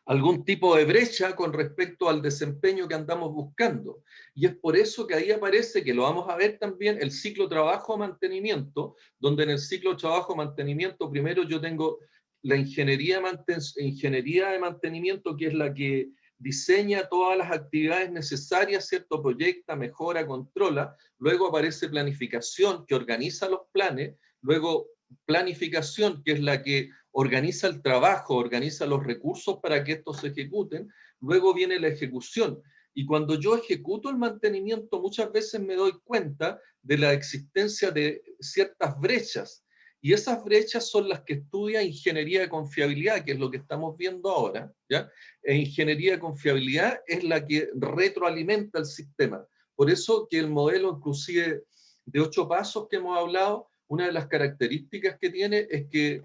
algún tipo de brecha con respecto al desempeño que andamos buscando. Y es por eso que ahí aparece, que lo vamos a ver también, el ciclo trabajo-mantenimiento, donde en el ciclo trabajo-mantenimiento primero yo tengo la ingeniería de mantenimiento, que es la que diseña todas las actividades necesarias, ¿cierto? Proyecta, mejora, controla. Luego aparece planificación, que organiza los planes. Luego planificación, que es la que organiza el trabajo, organiza los recursos para que estos se ejecuten. Luego viene la ejecución. Y cuando yo ejecuto el mantenimiento, muchas veces me doy cuenta de la existencia de ciertas brechas. Y esas brechas son las que estudia ingeniería de confiabilidad, que es lo que estamos viendo ahora, ¿ya? E ingeniería de confiabilidad es la que retroalimenta el sistema. Por eso que el modelo, inclusive de 8 pasos que hemos hablado, una de las características que tiene es que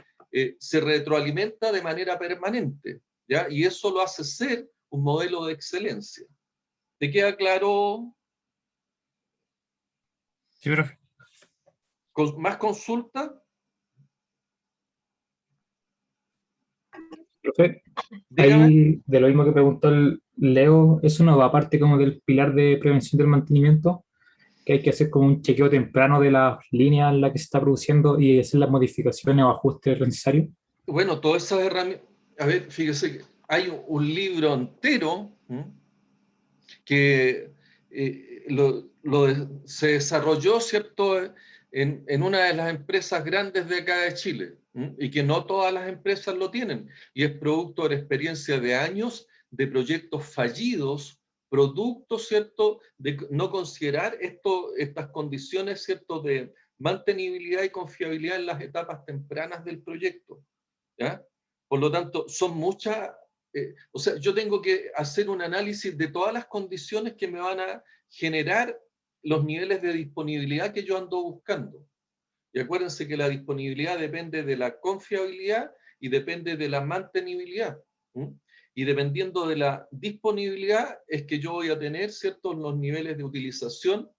se retroalimenta de manera permanente, ¿ya? Y eso lo hace ser un modelo de excelencia. ¿Te queda claro? Sí, profe. ¿Más consulta? Profe, Dígame. ahí de lo mismo que preguntó el Leo, ¿eso no va aparte como del pilar de prevención del mantenimiento? Que hay que hacer como un chequeo temprano de las líneas en la que se está produciendo y hacer las modificaciones o ajustes necesarios. Bueno, todas esas herramientas, a ver, fíjese que hay un libro entero que se desarrolló, ¿cierto?, en una de las empresas grandes de acá de Chile, y que no todas las empresas lo tienen, y es producto de la experiencia de años de proyectos fallidos, producto, ¿cierto?, de no considerar estas condiciones, ¿cierto?, de mantenibilidad y confiabilidad en las etapas tempranas del proyecto, ¿ya? Por lo tanto, son muchas, o sea, yo tengo que hacer un análisis de todas las condiciones que me van a generar los niveles de disponibilidad que yo ando buscando. Y acuérdense que la disponibilidad depende de la confiabilidad y depende de la mantenibilidad. ¿Mm? Y dependiendo de la disponibilidad es que yo voy a tener, ¿cierto?, los niveles de utilización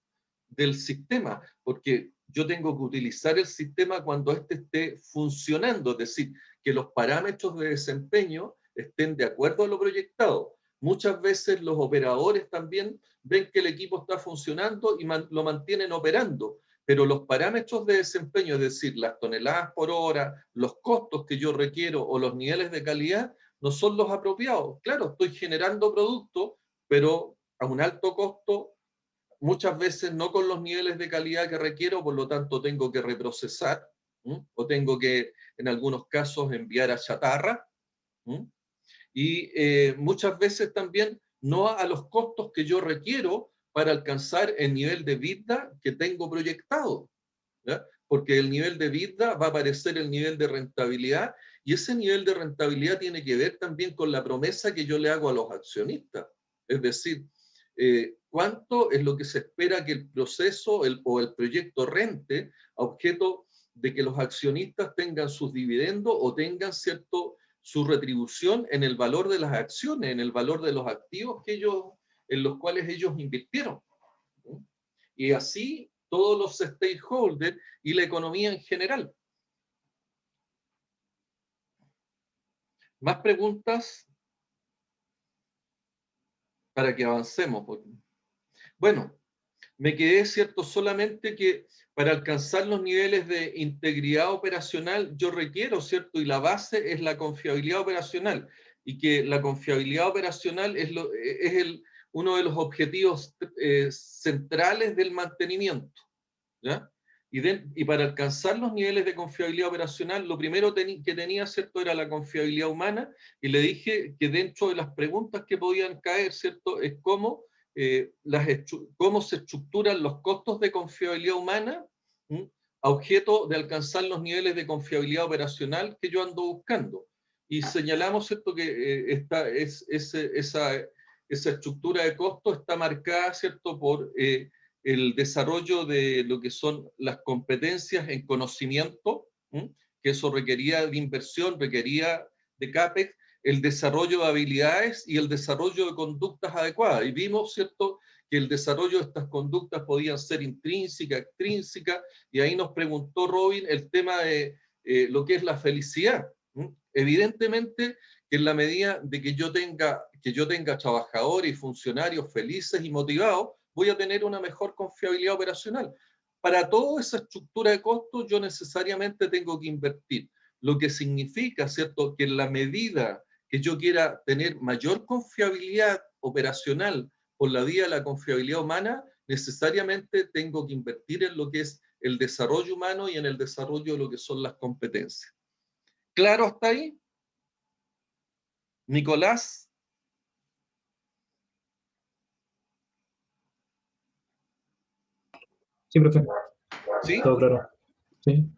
del sistema, porque yo tengo que utilizar el sistema cuando éste esté funcionando, es decir, que los parámetros de desempeño estén de acuerdo a lo proyectado. Muchas veces los operadores también ven que el equipo está funcionando y lo mantienen operando, pero los parámetros de desempeño, es decir, las toneladas por hora, los costos que yo requiero o los niveles de calidad, no son los apropiados. Claro, estoy generando producto, pero a un alto costo, muchas veces no con los niveles de calidad que requiero, por lo tanto tengo que reprocesar, o tengo que, en algunos casos, enviar a chatarra, y muchas veces también no a los costos que yo requiero para alcanzar el nivel de vida que tengo proyectado, ¿ya? Porque el nivel de vida va a aparecer el nivel de rentabilidad, y ese nivel de rentabilidad tiene que ver también con la promesa que yo le hago a los accionistas. Es decir, cuánto es lo que se espera que el proceso o el proyecto rente a objeto de que los accionistas tengan sus dividendos o tengan su retribución en el valor de las acciones, en el valor de los activos en los cuales ellos invirtieron. Y así todos los stakeholders y la economía en general. ¿Más preguntas? Para que avancemos. Bueno, me quedé, solamente que para alcanzar los niveles de integridad operacional yo requiero, y la base es la confiabilidad operacional, y que la confiabilidad operacional es uno de los objetivos centrales del mantenimiento, ¿ya? Y para alcanzar los niveles de confiabilidad operacional, lo primero que tenía, era la confiabilidad humana, y le dije que dentro de las preguntas que podían caer, es cómo se estructuran los costos de confiabilidad humana a objeto de alcanzar los niveles de confiabilidad operacional que yo ando buscando. Y señalamos, que esa estructura de costos está marcada, por el desarrollo de lo que son las competencias en conocimiento, que eso requería de inversión, requería de CAPEX, el desarrollo de habilidades y el desarrollo de conductas adecuadas. Y vimos, que el desarrollo de estas conductas podían ser intrínsecas, extrínsecas, y ahí nos preguntó Robin el tema de lo que es la felicidad. Evidentemente que en la medida de que yo tenga trabajadores y funcionarios felices y motivados, voy a tener una mejor confiabilidad operacional. Para toda esa estructura de costos yo necesariamente tengo que invertir, lo que significa, que en la medida que yo quiera tener mayor confiabilidad operacional por la vía de la confiabilidad humana, necesariamente tengo que invertir en lo que es el desarrollo humano y en el desarrollo de lo que son las competencias. ¿Claro hasta ahí? Nicolás. Sí, profe. ¿Sí? Todo claro. Sí.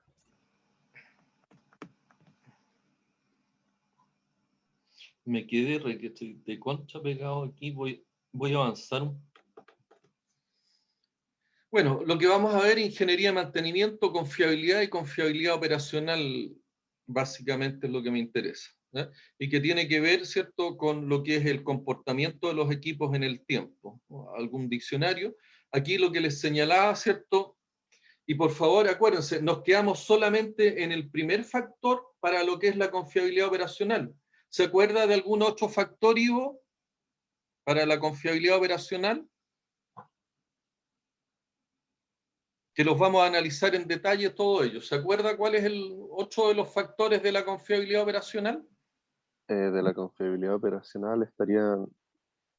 Me quedé de concha pegado aquí, voy a avanzar. Bueno, lo que vamos a ver, ingeniería de mantenimiento, confiabilidad y confiabilidad operacional, básicamente es lo que me interesa, ¿eh? Y que tiene que ver, con lo que es el comportamiento de los equipos en el tiempo. Algún diccionario. Aquí lo que les señalaba, y por favor acuérdense, nos quedamos solamente en el primer factor para lo que es la confiabilidad operacional. ¿Se acuerda de algún otro factor, Ivo, para la confiabilidad operacional? Que los vamos a analizar en detalle todo ello. ¿Se acuerda cuál es el otro de los factores de la confiabilidad operacional? De la confiabilidad operacional estarían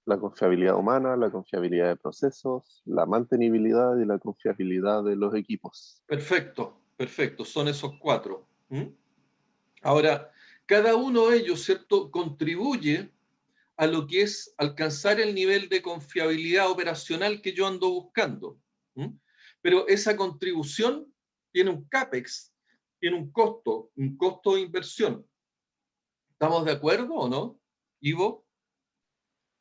la confiabilidad humana, la confiabilidad de procesos, la mantenibilidad y la confiabilidad de los equipos. Perfecto, perfecto. Son esos cuatro. Ahora, cada uno de ellos, contribuye a lo que es alcanzar el nivel de confiabilidad operacional que yo ando buscando. Pero esa contribución tiene un CAPEX, tiene un costo de inversión. ¿Estamos de acuerdo o no, Ivo?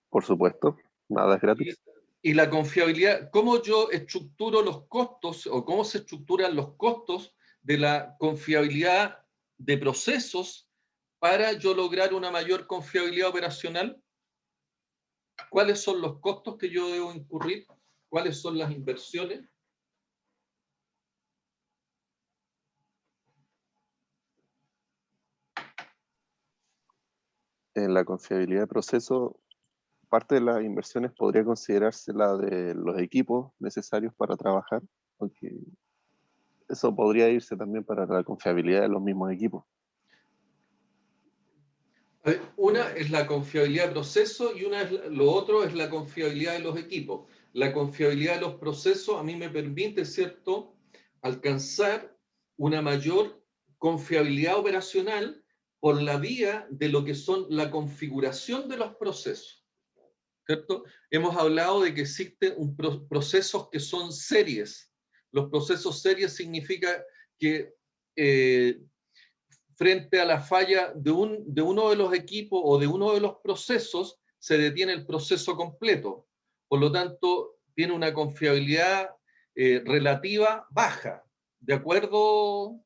Por supuesto, nada es gratis. Y la confiabilidad, ¿cómo yo estructuro los costos o cómo se estructuran los costos de la confiabilidad de procesos para yo lograr una mayor confiabilidad operacional? ¿Cuáles son los costos que yo debo incurrir? ¿Cuáles son las inversiones? En la confiabilidad de proceso, parte de las inversiones podría considerarse la de los equipos necesarios para trabajar, aunque eso podría irse también para la confiabilidad de los mismos equipos. Una es la confiabilidad de proceso y lo otro es la confiabilidad de los equipos. La confiabilidad de los procesos a mí me permite, alcanzar una mayor confiabilidad operacional por la vía de lo que son la configuración de los procesos, ¿cierto? Hemos hablado de que existen procesos que son series. Los procesos series significa que frente a la falla de uno de los equipos o de uno de los procesos, se detiene el proceso completo. Por lo tanto, tiene una confiabilidad relativa baja. ¿De acuerdo?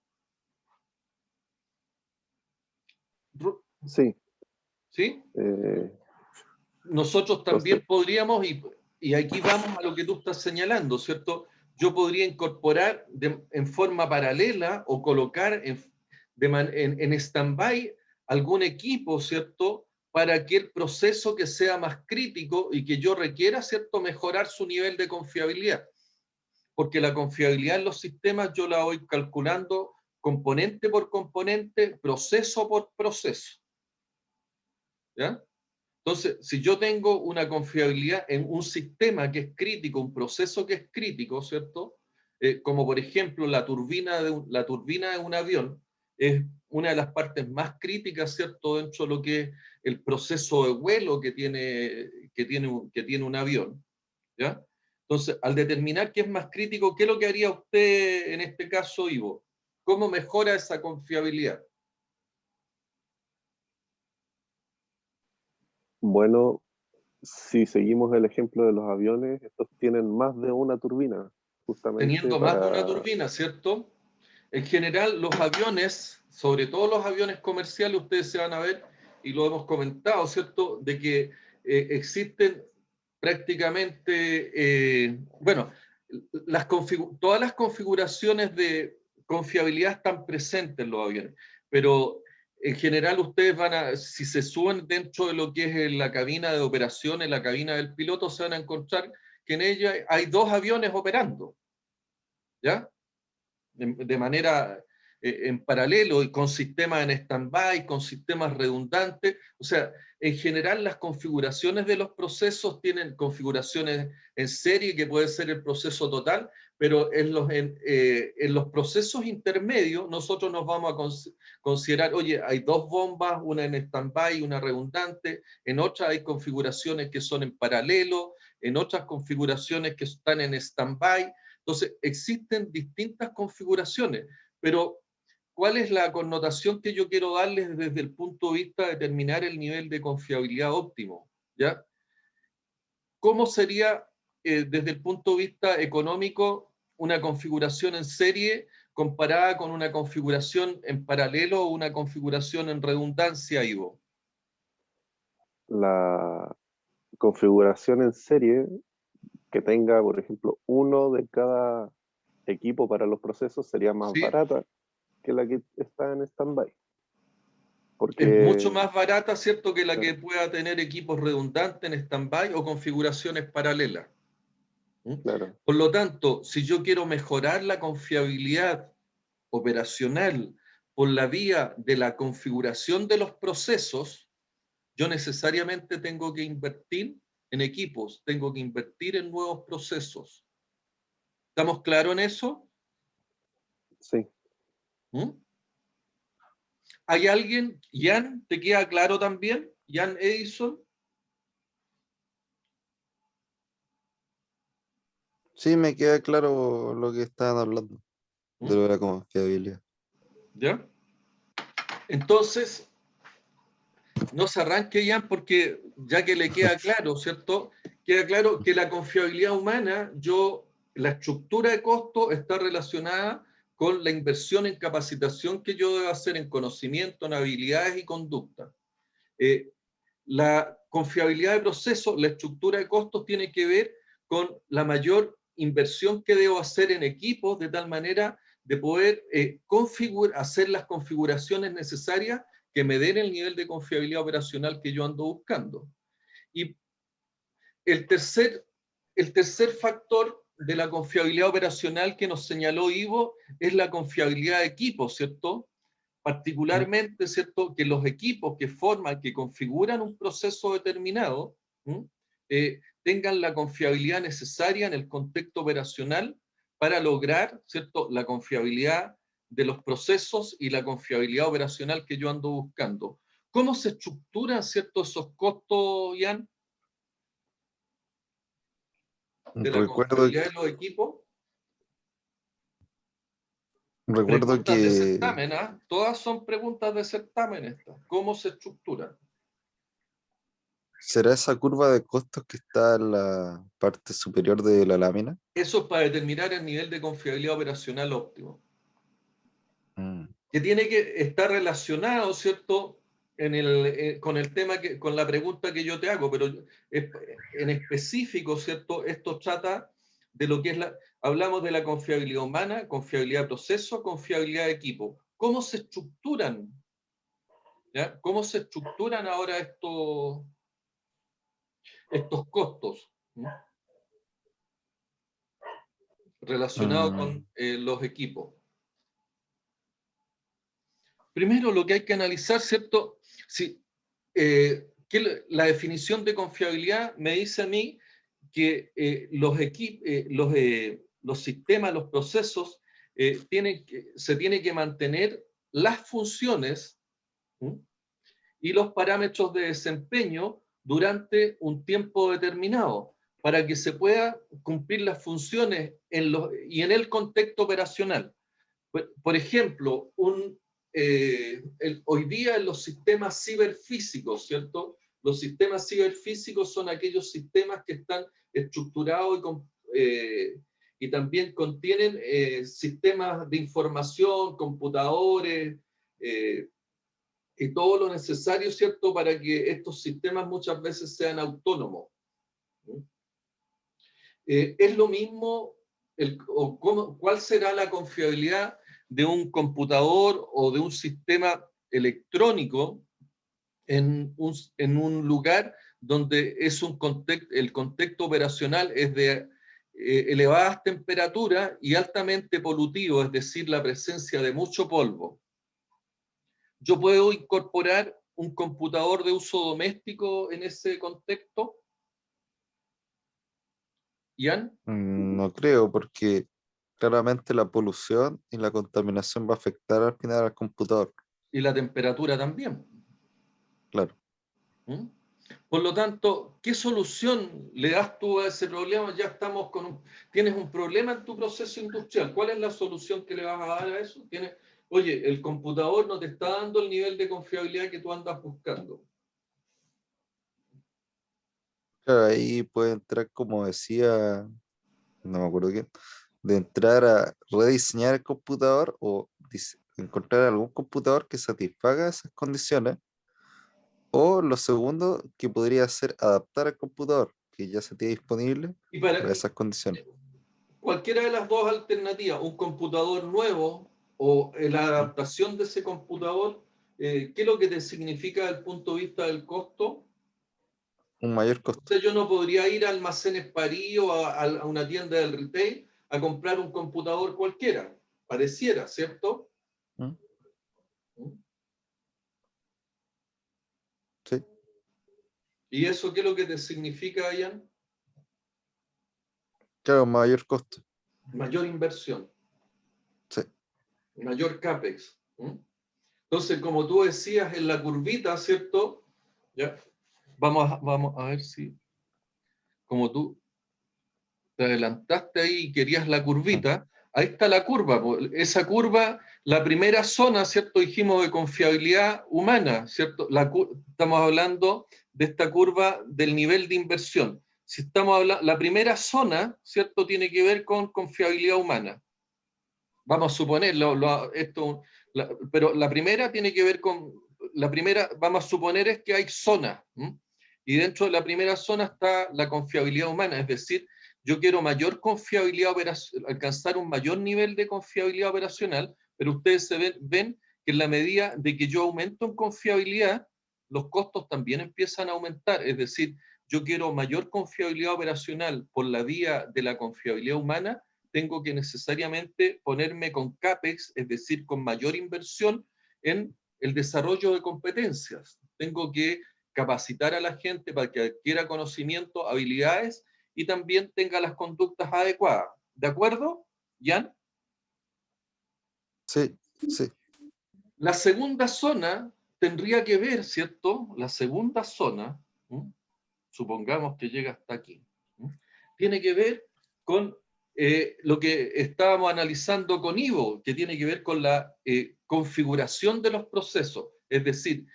Sí. ¿Sí? eh, Nosotros también podríamos, y aquí vamos a lo que tú estás señalando, ¿cierto? Yo podría incorporar en forma paralela o colocar en stand-by algún equipo, ¿cierto? Para que el proceso que sea más crítico y que yo requiera, ¿cierto? Mejorar su nivel de confiabilidad. Porque la confiabilidad en los sistemas yo la voy calculando componente por componente, proceso por proceso. ¿Ya? Entonces, si yo tengo una confiabilidad en un sistema que es crítico, un proceso que es crítico, ¿cierto? Como por ejemplo la turbina de un avión, es una de las partes más críticas, ¿cierto? Dentro de lo que es el proceso de vuelo que tiene un avión, ¿ya? Entonces, al determinar qué es más crítico, ¿qué es lo que haría usted en este caso, Ivo? ¿Cómo mejora esa confiabilidad? Bueno, si seguimos el ejemplo de los aviones, estos tienen más de una turbina, justamente Teniendo más de una turbina, ¿cierto? En general, los aviones, sobre todo los aviones comerciales, ustedes se van a ver, y lo hemos comentado, ¿cierto?, de que existen prácticamente, bueno, todas las configuraciones de confiabilidad están presentes en los aviones, pero en general ustedes si se suben dentro de lo que es la cabina de operaciones, la cabina del piloto, se van a encontrar que en ella hay dos aviones operando, ¿ya? De manera en paralelo y con sistemas en stand-by, con sistemas redundantes. O sea, en general las configuraciones de los procesos tienen configuraciones en serie, que puede ser el proceso total, pero en los procesos intermedios nosotros nos vamos a considerar, oye, hay dos bombas, una en stand-by y una redundante, en otras hay configuraciones que son en paralelo, en otras configuraciones que están en stand-by. Entonces, existen distintas configuraciones, pero ¿cuál es la connotación que yo quiero darles desde el punto de vista de determinar el nivel de confiabilidad óptimo? ¿Ya? ¿Cómo sería, desde el punto de vista económico, una configuración en serie comparada con una configuración en paralelo o una configuración en redundancia, Ivo? La configuración en serie que tenga, por ejemplo, uno de cada equipo para los procesos sería más ¿Sí? barata que la que está en stand-by. Es mucho Porque, más barata, ¿cierto?, que la claro, que pueda tener equipos redundantes en stand-by o configuraciones paralelas. ¿Mm? claro, Por lo tanto, si yo quiero mejorar la confiabilidad operacional por la vía de la configuración de los procesos, yo necesariamente tengo que invertir en equipos, tengo que invertir en nuevos procesos. ¿Estamos claros en eso? sí. ¿Mm? ¿Hay alguien? ¿Jan? ¿Te queda claro también? ¿Jan Edison? Sí, me queda claro lo que estaban hablando de lo ¿Mm? de la confiabilidad. ¿Ya? Entonces, no se arranque, Jan, porque ya que le queda claro, ¿cierto? Queda claro que la confiabilidad humana, la estructura de costo está relacionada con la inversión en capacitación que yo debo hacer en conocimiento, en habilidades y conducta. La confiabilidad de proceso, la estructura de costos tiene que ver con la mayor inversión que debo hacer en equipos, de tal manera de poder hacer las configuraciones necesarias que me den el nivel de confiabilidad operacional que yo ando buscando. Y el tercer factor de la confiabilidad operacional que nos señaló Ivo es la confiabilidad de equipo, ¿cierto? Particularmente, ¿cierto?, que los equipos que forman, que configuran un proceso determinado, tengan la confiabilidad necesaria en el contexto operacional para lograr, ¿cierto?, la confiabilidad de los procesos y la confiabilidad operacional que yo ando buscando. ¿Cómo se estructuran, ¿cierto?, esos costos, Ian, de la Recuerdo, confiabilidad de los equipos? recuerdo Preguntas de que certamen, ¿ah? Todas son preguntas de certamen estas. ¿Cómo se estructuran? ¿Será esa curva de costos que está en la parte superior de la lámina? Eso es para determinar el nivel de confiabilidad operacional óptimo, Mm. que tiene que estar relacionado, ¿cierto? Con el tema, con la pregunta que yo te hago, pero en específico, ¿cierto? Esto trata de lo que es hablamos de la confiabilidad humana, confiabilidad de proceso, confiabilidad de equipo. ¿Cómo se estructuran? ¿Ya? ¿Cómo se estructuran ahora estos costos? ¿No? Relacionados con los equipos. Primero, lo que hay que analizar, ¿cierto? Si, la definición de confiabilidad me dice a mí que los sistemas, los procesos, se tienen que mantener las funciones, ¿sí? Y los parámetros de desempeño durante un tiempo determinado, para que se pueda cumplir las funciones y en el contexto operacional. Por ejemplo, hoy día en los sistemas ciberfísicos, ¿cierto? Los sistemas ciberfísicos son aquellos sistemas que están estructurados y también contienen sistemas de información, computadores, y todo lo necesario, ¿cierto?, para que estos sistemas muchas veces sean autónomos. Es lo mismo, ¿cuál será la confiabilidad de un computador o de un sistema electrónico en un lugar donde el contexto operacional es de elevadas temperaturas y altamente polutivo, es decir, la presencia de mucho polvo? ¿Yo puedo incorporar un computador de uso doméstico en ese contexto? ¿Ian? No creo, porque claramente la polución y la contaminación va a afectar al final al computador. Y la temperatura también. Claro. ¿Mm? Por lo tanto, ¿qué solución le das tú a ese problema? Ya estamos tienes un problema en tu proceso industrial. ¿Cuál es la solución que le vas a dar a eso? Oye, el computador no te está dando el nivel de confiabilidad que tú andas buscando. Claro, ahí puede entrar, como decía, no me acuerdo quién, de entrar a rediseñar el computador o encontrar algún computador que satisfaga esas condiciones. O lo segundo, que podría ser adaptar al computador que ya se tiene disponible Y para esas condiciones. cualquiera de las dos alternativas, un computador nuevo o la adaptación de ese computador, ¿qué es lo que te significa desde el punto de vista del costo? Un mayor costo. Entonces yo no podría ir a Almacenes París o a una tienda del retail a comprar un computador cualquiera. Pareciera, ¿cierto? ¿Mm? Sí. ¿Y eso qué es lo que te significa, Ian? Claro, mayor costo. Mayor inversión. Sí. Mayor CAPEX. Entonces, como tú decías en la curvita, ¿cierto? Ya. Vamos a ver si, como tú te adelantaste ahí y querías la curvita, ahí está la curva. Esa curva, la primera zona, ¿cierto? Dijimos de confiabilidad humana, ¿cierto? Estamos hablando de esta curva del nivel de inversión. Si estamos hablando, la primera zona, ¿cierto? Tiene que ver con confiabilidad humana. Vamos a suponerlo, pero la primera tiene que ver con, la primera, vamos a suponer es que hay zonas, y dentro de la primera zona está la confiabilidad humana, es decir, yo quiero mayor confiabilidad operacional, alcanzar un mayor nivel de confiabilidad operacional, pero ustedes ven que en la medida de que yo aumento en confiabilidad, los costos también empiezan a aumentar, es decir, yo quiero mayor confiabilidad operacional por la vía de la confiabilidad humana, tengo que necesariamente ponerme con CAPEX, es decir, con mayor inversión en el desarrollo de competencias. Tengo que capacitar a la gente para que adquiera conocimiento, habilidades y también tenga las conductas adecuadas. ¿De acuerdo, Jan? Sí, sí. La segunda zona tendría que ver, ¿cierto? La segunda zona, supongamos que llega hasta aquí, tiene que ver con lo que estábamos analizando con Ivo, que tiene que ver con la configuración de los procesos. Es decir,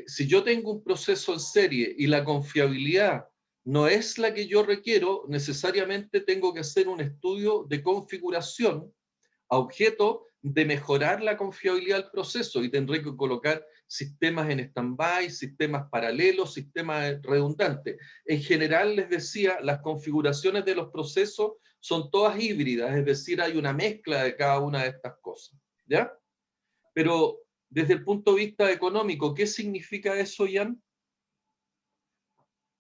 Si yo tengo un proceso en serie y la confiabilidad no es la que yo requiero, necesariamente tengo que hacer un estudio de configuración a objeto de mejorar la confiabilidad del proceso y tendré que colocar sistemas en stand-by, sistemas paralelos, sistemas redundantes. En general, les decía, las configuraciones de los procesos son todas híbridas, es decir, hay una mezcla de cada una de estas cosas, ¿ya? Pero desde el punto de vista económico, ¿qué significa eso, Ian?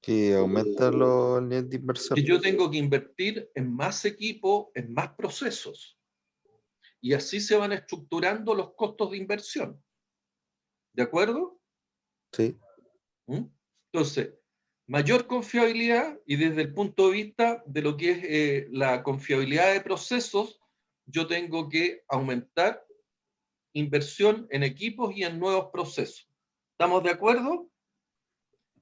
Que aumenta el nivel de inversión. Que yo tengo que invertir en más equipo, en más procesos. Y así se van estructurando los costos de inversión. ¿De acuerdo? Sí. Entonces, mayor confiabilidad y desde el punto de vista de lo que es la confiabilidad de procesos, yo tengo que aumentar inversión en equipos y en nuevos procesos. ¿Estamos de acuerdo?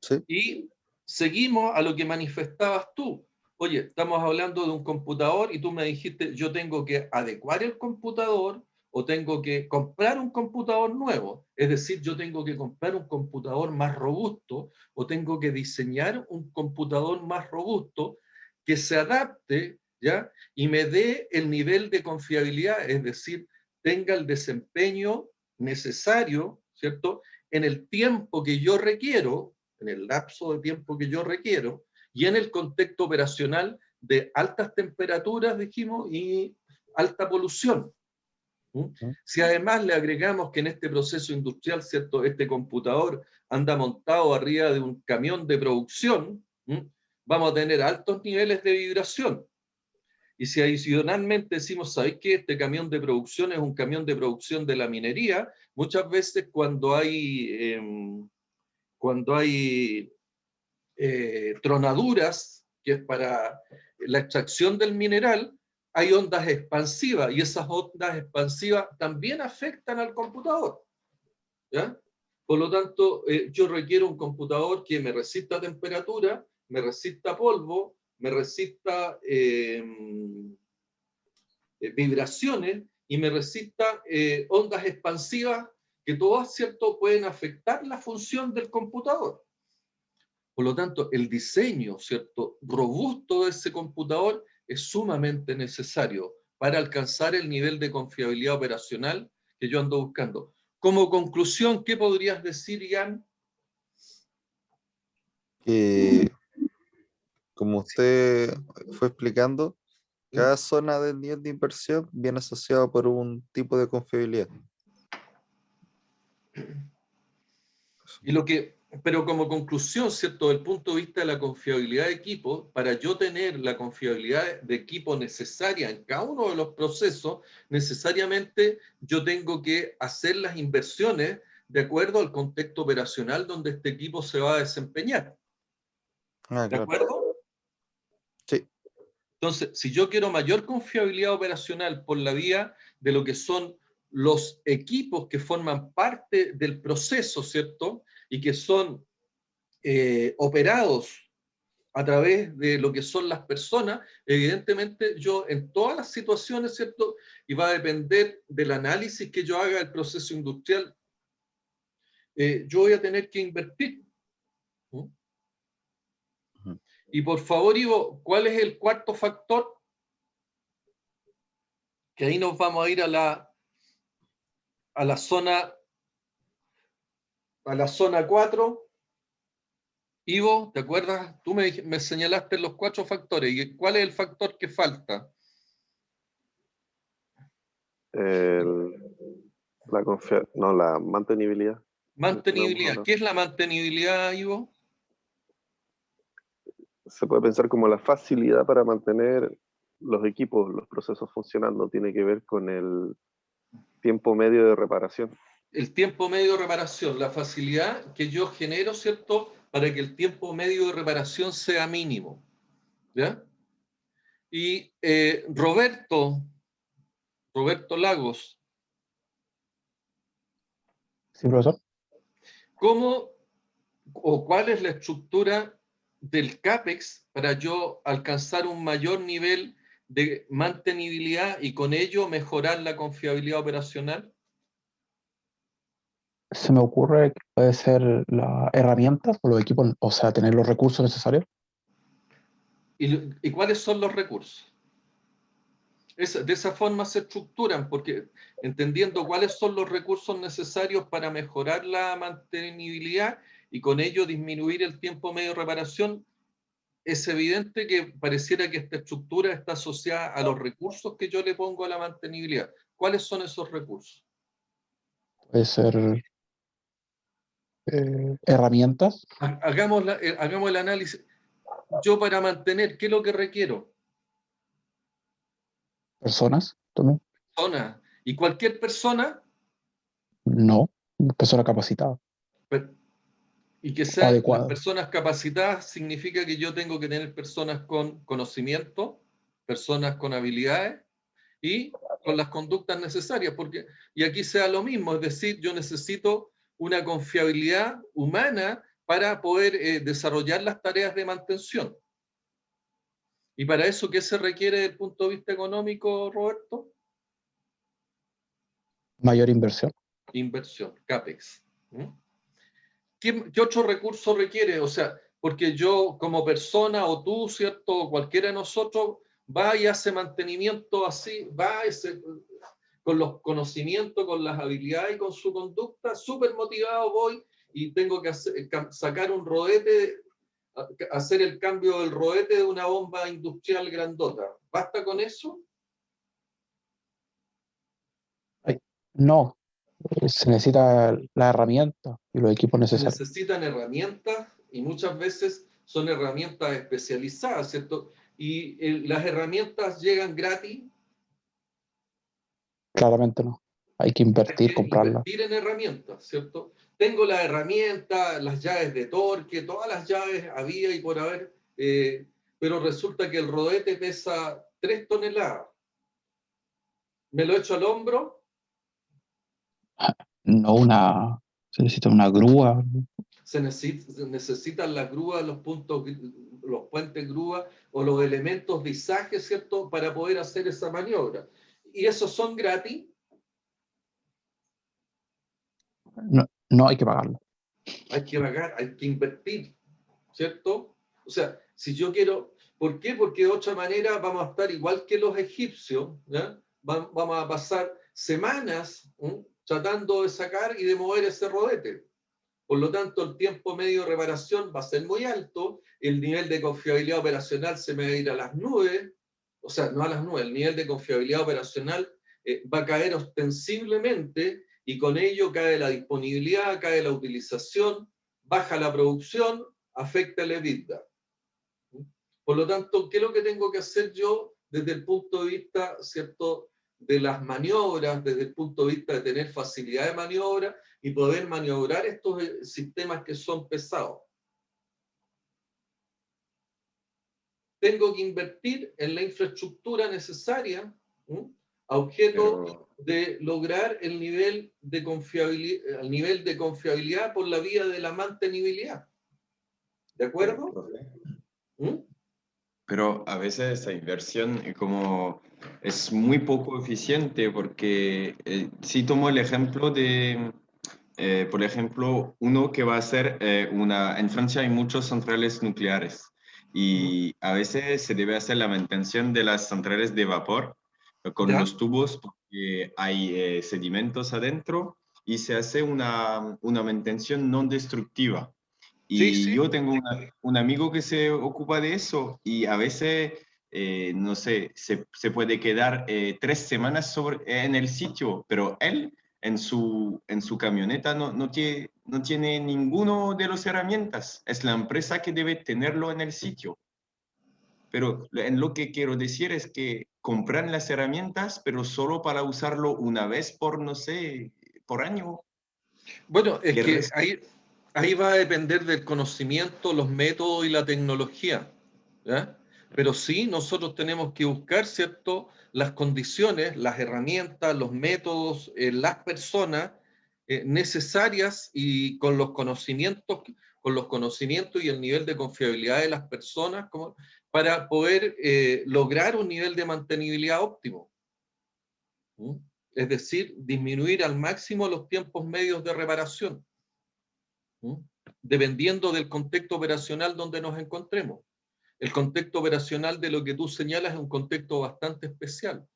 Sí. Y seguimos a lo que manifestabas tú. Oye, estamos hablando de un computador y tú me dijiste, yo tengo que adecuar el computador o tengo que comprar un computador nuevo. Es decir, yo tengo que comprar un computador más robusto o tengo que diseñar un computador más robusto que se adapte, ¿ya? Y me dé el nivel de confiabilidad, es decir, tenga el desempeño necesario, ¿cierto? En el tiempo que yo requiero, en el lapso de tiempo que yo requiero, y en el contexto operacional de altas temperaturas, dijimos, y alta polución. Si además le agregamos que en este proceso industrial, ¿cierto?, este computador anda montado arriba de un camión de producción, vamos a tener altos niveles de vibración. Y si adicionalmente decimos, ¿sabéis qué? Este camión de producción es un camión de producción de la minería, muchas veces cuando hay tronaduras, que es para la extracción del mineral, hay ondas expansivas y esas ondas expansivas también afectan al computador, ¿ya? Por lo tanto, yo requiero un computador que me resista temperatura, me resista polvo, me resista vibraciones y me resista ondas expansivas que todas, ¿cierto?, pueden afectar la función del computador. Por lo tanto, el diseño, ¿cierto?, robusto de ese computador es sumamente necesario para alcanzar el nivel de confiabilidad operacional que yo ando buscando. Como conclusión, ¿qué podrías decir, Ian? Que, como usted fue explicando, cada zona del nivel de inversión viene asociada por un tipo de confiabilidad. Pero como conclusión, ¿cierto?, desde el punto de vista de la confiabilidad de equipo, para yo tener la confiabilidad de equipo necesaria en cada uno de los procesos, necesariamente yo tengo que hacer las inversiones de acuerdo al contexto operacional donde este equipo se va a desempeñar. ¿De Claro. acuerdo? Sí. Entonces, si yo quiero mayor confiabilidad operacional por la vía de lo que son los equipos que forman parte del proceso, ¿cierto?, y que son operados a través de lo que son las personas, evidentemente yo en todas las situaciones, ¿cierto?, y va a depender del análisis que yo haga del proceso industrial, yo voy a tener que invertir. Y por favor, Ivo, ¿cuál es el cuarto factor? Que ahí nos vamos a ir a la zona 4. Ivo, ¿te acuerdas? Tú me señalaste los 4 factores. ¿Y cuál es el factor que falta? La mantenibilidad. Mantenibilidad. ¿Qué es la mantenibilidad, Ivo? Se puede pensar como la facilidad para mantener los equipos, los procesos funcionando. Tiene que ver con el tiempo medio de reparación. El tiempo medio de reparación, la facilidad que yo genero, ¿cierto?, para que el tiempo medio de reparación sea mínimo. ¿Ya? Y Roberto Lagos. Sí, profesor. ¿Cómo o cuál es la estructura del CAPEX para yo alcanzar un mayor nivel de mantenibilidad y con ello mejorar la confiabilidad operacional? Se me ocurre que puede ser las herramientas o los equipos, o sea, tener los recursos necesarios. ¿Y cuáles son los recursos? De esa forma se estructuran, porque entendiendo cuáles son los recursos necesarios para mejorar la mantenibilidad y con ello disminuir el tiempo medio de reparación, es evidente que pareciera que esta estructura está asociada a los recursos que yo le pongo a la mantenibilidad. ¿Cuáles son esos recursos? Puede ser herramientas, Hagamos el análisis. Yo para mantener, ¿qué es lo que requiero? personas, también. Persona. Y cualquier persona, No, persona capacitada y que o sean las adecuada. personas capacitadas, significa que yo tengo que tener personas con conocimiento, personas con habilidades y con las conductas necesarias, porque, y aquí sea lo mismo, es decir, yo necesito una confiabilidad humana para poder desarrollar las tareas de mantención. Y para eso, ¿qué se requiere desde el punto de vista económico, Roberto? Mayor inversión. Inversión, CAPEX. ¿Qué otro recurso requiere? O sea, porque yo como persona o tú, ¿cierto? Cualquiera de nosotros va y hace mantenimiento así, con los conocimientos, con las habilidades y con su conducta, súper motivado voy y tengo que sacar un rodete, hacer el cambio del rodete de una bomba industrial grandota. ¿Basta con eso? No, se necesita la herramienta y los equipos Se necesarios. necesitan herramientas y muchas veces son herramientas especializadas, ¿cierto? Y las herramientas llegan gratis. Claramente no. Hay que Hay invertir, que comprarla. invertir en herramientas, ¿cierto? Tengo las herramientas, las llaves de torque, todas las llaves había y por haber, pero resulta que el rodete pesa 3 toneladas. ¿Me lo echo al hombro? No se necesita una grúa. Se necesitan las grúas, los puentes grúa o los elementos de izaje, ¿cierto? Para poder hacer esa maniobra. ¿Y esos son gratis? No hay que pagarlo. Hay que pagar, hay que invertir, ¿cierto? O sea, si yo quiero, ¿por qué? Porque de otra manera vamos a estar igual que los egipcios, ¿ya? Vamos a pasar semanas tratando de sacar y de mover ese rodete. Por lo tanto, el tiempo medio de reparación va a ser muy alto, el nivel de confiabilidad operacional se me va a ir a las nubes, o sea, no a las nubes, el nivel de confiabilidad operacional va a caer ostensiblemente y con ello cae la disponibilidad, cae la utilización, baja la producción, afecta el EBITDA. Por lo tanto, ¿qué es lo que tengo que hacer yo desde el punto de vista, ¿cierto?, de las maniobras, desde el punto de vista de tener facilidad de maniobra y poder maniobrar estos sistemas que son pesados? Tengo que invertir en la infraestructura necesaria a objeto de lograr el nivel de confiabilidad por la vía de la mantenibilidad. ¿De acuerdo? Pero a veces esa inversión es muy poco eficiente porque si tomo el ejemplo de, por ejemplo, uno que va a hacer en Francia hay muchas centrales nucleares y a veces se debe hacer la mantención de las centrales de vapor con ¿Ya? los tubos porque hay sedimentos adentro y se hace una mantención no destructiva. Sí, Y sí. yo tengo un amigo que se ocupa de eso y a veces, no sé, se puede quedar 3 semanas en el sitio, pero él en su camioneta no tiene ninguno de las herramientas. Es la empresa que debe tenerlo en el sitio. Pero en lo que quiero decir es que compran las herramientas, pero solo para usarlo una vez por, no sé, por año. Bueno, es Y el que resto, ahí va a depender del conocimiento, los métodos y la tecnología, ¿ya? Pero sí, nosotros tenemos que buscar, ¿cierto?, las condiciones, las herramientas, los métodos, las personas necesarias y con los conocimientos y el nivel de confiabilidad de las personas para poder lograr un nivel de mantenibilidad óptimo. Es decir, disminuir al máximo los tiempos medios de reparación, dependiendo del contexto operacional donde nos encontremos. El contexto operacional de lo que tú señalas es un contexto bastante especial.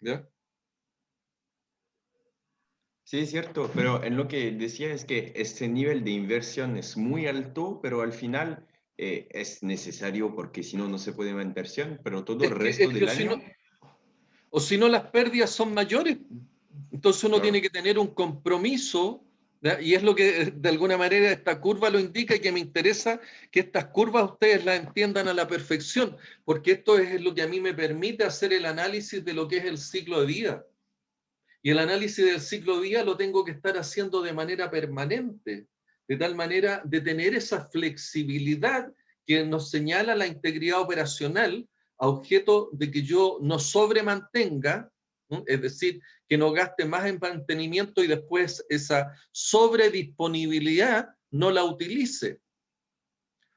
¿Ya? Sí, es cierto, pero en lo que decía es que este nivel de inversión es muy alto, pero al final es necesario porque si no, no se puede mantener inversión, pero todo el resto del año... O si no, las pérdidas son mayores. Entonces uno tiene que tener un compromiso, ¿ya? Y es lo que de alguna manera esta curva lo indica, y que me interesa que estas curvas ustedes las entiendan a la perfección, porque esto es lo que a mí me permite hacer el análisis de lo que es el ciclo de vida. Y el análisis del ciclo de vida lo tengo que estar haciendo de manera permanente, de tal manera de tener esa flexibilidad que nos señala la integridad operacional, a objeto de que yo no sobremantenga, ¿no? Es decir, que no gaste más en mantenimiento y después esa sobredisponibilidad no la utilice.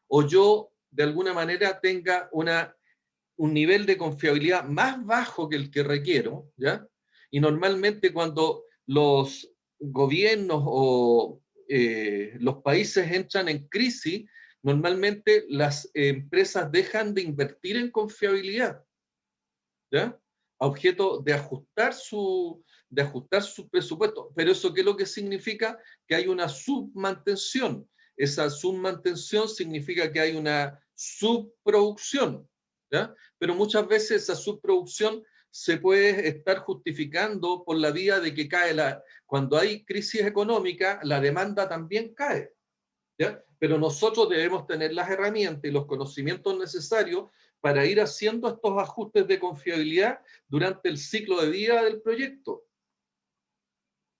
O yo, de alguna manera, tenga un nivel de confiabilidad más bajo que el que requiero, ¿ya? Y normalmente cuando los gobiernos o los países entran en crisis, normalmente las empresas dejan de invertir en confiabilidad, ¿ya? A objeto de ajustar su presupuesto. Pero eso, ¿qué es lo que significa? Que hay una submantención. Esa submantención significa que hay una subproducción, ¿ya? Pero muchas veces esa subproducción se puede estar justificando por la vía de que cuando hay crisis económica, la demanda también cae, ¿ya? Pero nosotros debemos tener las herramientas y los conocimientos necesarios para ir haciendo estos ajustes de confiabilidad durante el ciclo de vida del proyecto,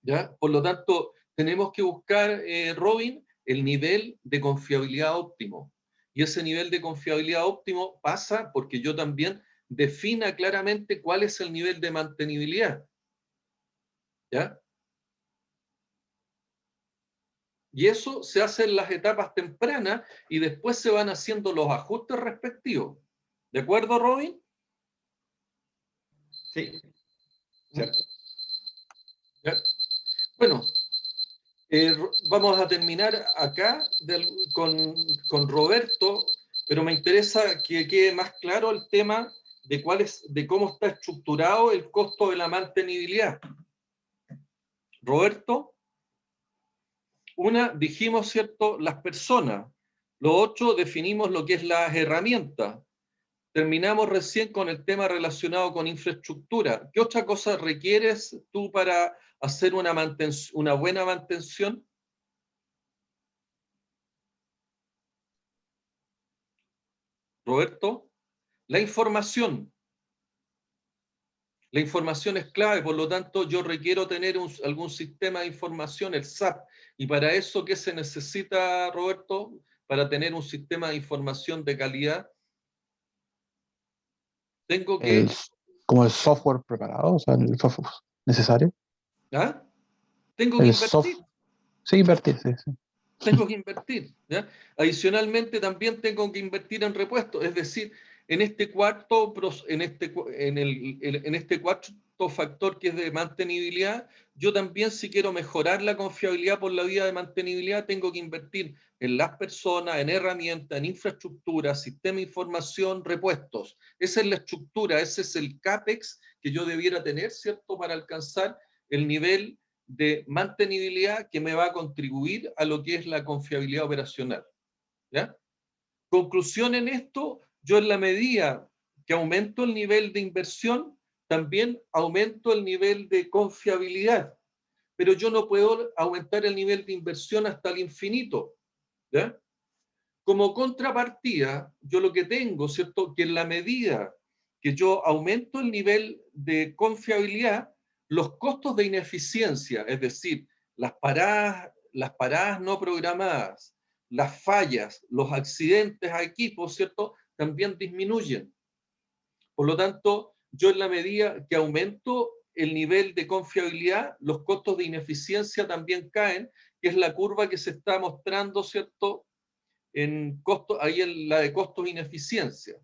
¿ya? Por lo tanto, tenemos que buscar, Robin, el nivel de confiabilidad óptimo. Y ese nivel de confiabilidad óptimo pasa porque yo también defina claramente cuál es el nivel de mantenibilidad, ¿ya? Y eso se hace en las etapas tempranas y después se van haciendo los ajustes respectivos. ¿De acuerdo, Robin? Sí, cierto. ¿Ya? Bueno, vamos a terminar acá con Roberto, pero me interesa que quede más claro el tema de cómo está estructurado el costo de la mantenibilidad. Roberto, dijimos, ¿cierto?, las personas. Lo otro, definimos lo que es las herramientas. Terminamos recién con el tema relacionado con infraestructura. ¿Qué otra cosa requieres tú para hacer una buena mantención? Roberto, la información. La información es clave, por lo tanto yo requiero tener algún sistema de información, el SAP. Y para eso, ¿qué se necesita, Roberto? Para tener un sistema de información de calidad, tengo que... Como el software preparado, o sea, el software necesario. ¿Ah? Tengo que invertir. Sí, invertir, sí. Tengo que invertir, ¿ya? Adicionalmente también tengo que invertir en repuestos, es decir, en este cuarto factor que es de mantenibilidad, yo también, si quiero mejorar la confiabilidad por la vía de mantenibilidad, tengo que invertir en las personas, en herramientas, en infraestructura, sistema de información, repuestos. Esa es la estructura, ese es el CAPEX que yo debiera tener, ¿cierto?, para alcanzar el nivel de mantenibilidad que me va a contribuir a lo que es la confiabilidad operacional, ¿ya? Conclusión en esto, yo en la medida que aumento el nivel de inversión, también aumento el nivel de confiabilidad, pero yo no puedo aumentar el nivel de inversión hasta el infinito, ¿ya? Como contrapartida, yo lo que tengo, ¿cierto?, que en la medida que yo aumento el nivel de confiabilidad, los costos de ineficiencia, es decir, las paradas no programadas, las fallas, los accidentes a equipos, ¿cierto?, también disminuyen. Por lo tanto, yo en la medida que aumento el nivel de confiabilidad, los costos de ineficiencia también caen, que es la curva que se está mostrando, ¿cierto?, ahí en la de costos e ineficiencia.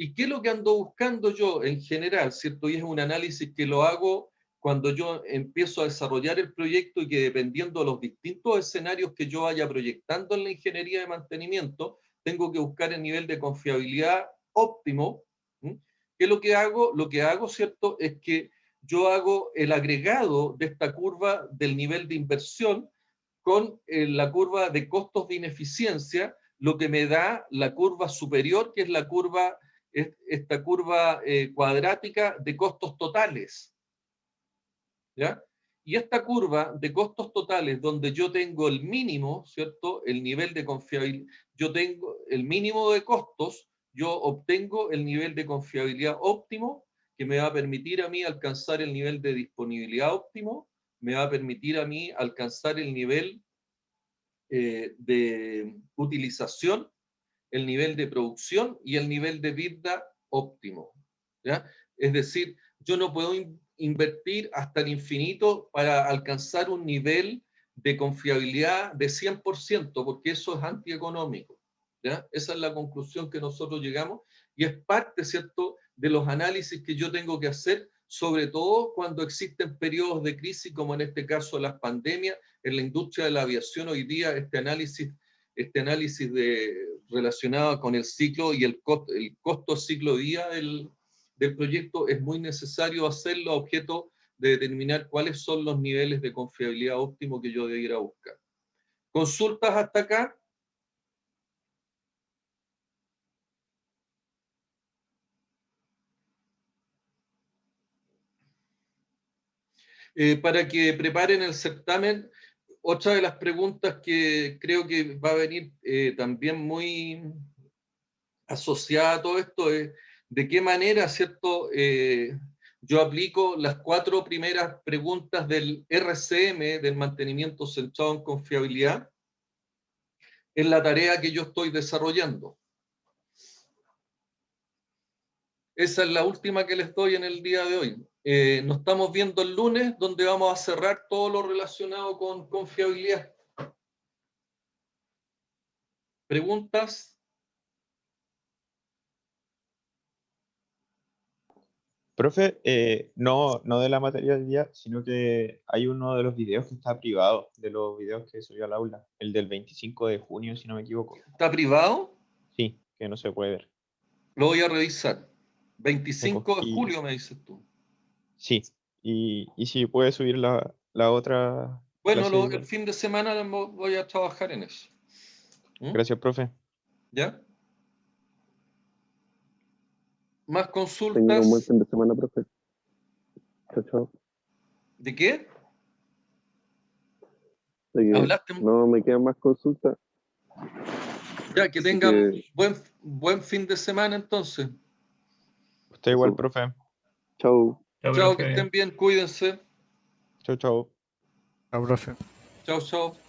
¿Y qué es lo que ando buscando yo en general, cierto? Y es un análisis que lo hago cuando yo empiezo a desarrollar el proyecto y que dependiendo de los distintos escenarios que yo vaya proyectando en la ingeniería de mantenimiento, tengo que buscar el nivel de confiabilidad óptimo. ¿Sí? ¿Qué es lo que hago? Lo que hago, ¿cierto?, es que yo hago el agregado de esta curva del nivel de inversión con la curva de costos de ineficiencia, lo que me da la curva superior, que es la curva, esta curva cuadrática de costos totales. ¿Ya? Y esta curva de costos totales, donde yo tengo el mínimo, ¿cierto? El nivel de confiabilidad, yo tengo el mínimo de costos, yo obtengo el nivel de confiabilidad óptimo, que me va a permitir a mí alcanzar el nivel de disponibilidad óptimo, me va a permitir a mí alcanzar el nivel de utilización, el nivel de producción y el nivel de vida óptimo. ¿Ya? Es decir, yo no puedo invertir hasta el infinito para alcanzar un nivel de confiabilidad de 100%, porque eso es antieconómico. ¿Ya? Esa es la conclusión que nosotros llegamos y es parte, ¿cierto?, de los análisis que yo tengo que hacer, sobre todo cuando existen periodos de crisis, como en este caso las pandemias. En la industria de la aviación hoy día este análisis relacionado con el ciclo y el costo ciclo día del proyecto es muy necesario hacerlo a objeto de determinar cuáles son los niveles de confiabilidad óptimo que yo debiera buscar. ¿Consultas hasta acá? Para que preparen el certamen, otra de las preguntas que creo que va a venir también muy asociada a todo esto es de qué manera, ¿cierto?, yo aplico las 4 primeras preguntas del RCM, del mantenimiento centrado en confiabilidad, en la tarea que yo estoy desarrollando. Esa es la última que les doy en el día de hoy. Nos estamos viendo el lunes, donde vamos a cerrar todo lo relacionado con confiabilidad. ¿Preguntas? Profe, no de la materia del día, sino que hay uno de los videos que está privado, de los videos que subió al aula, el del 25 de junio, si no me equivoco. ¿Está privado? Sí, que no se puede ver. Lo voy a revisar. 25 de Y julio, me dices tú. sí, y si puede subir la otra Bueno, clase el igual. fin de semana voy a trabajar en eso. ¿Mm? Gracias, profe. ¿Ya? ¿Más Tenga un buen consultas? fin de semana, profe. Chao, chao. ¿De qué? De que ¿Hablaste? no me quedan más consultas. Ya, que Así tengan que buen fin de semana entonces. Usted igual, eso. profe. Chao. Chao, Chao, que profe. estén bien, cuídense. Chau, chau. Chao, profe. Chao, chao.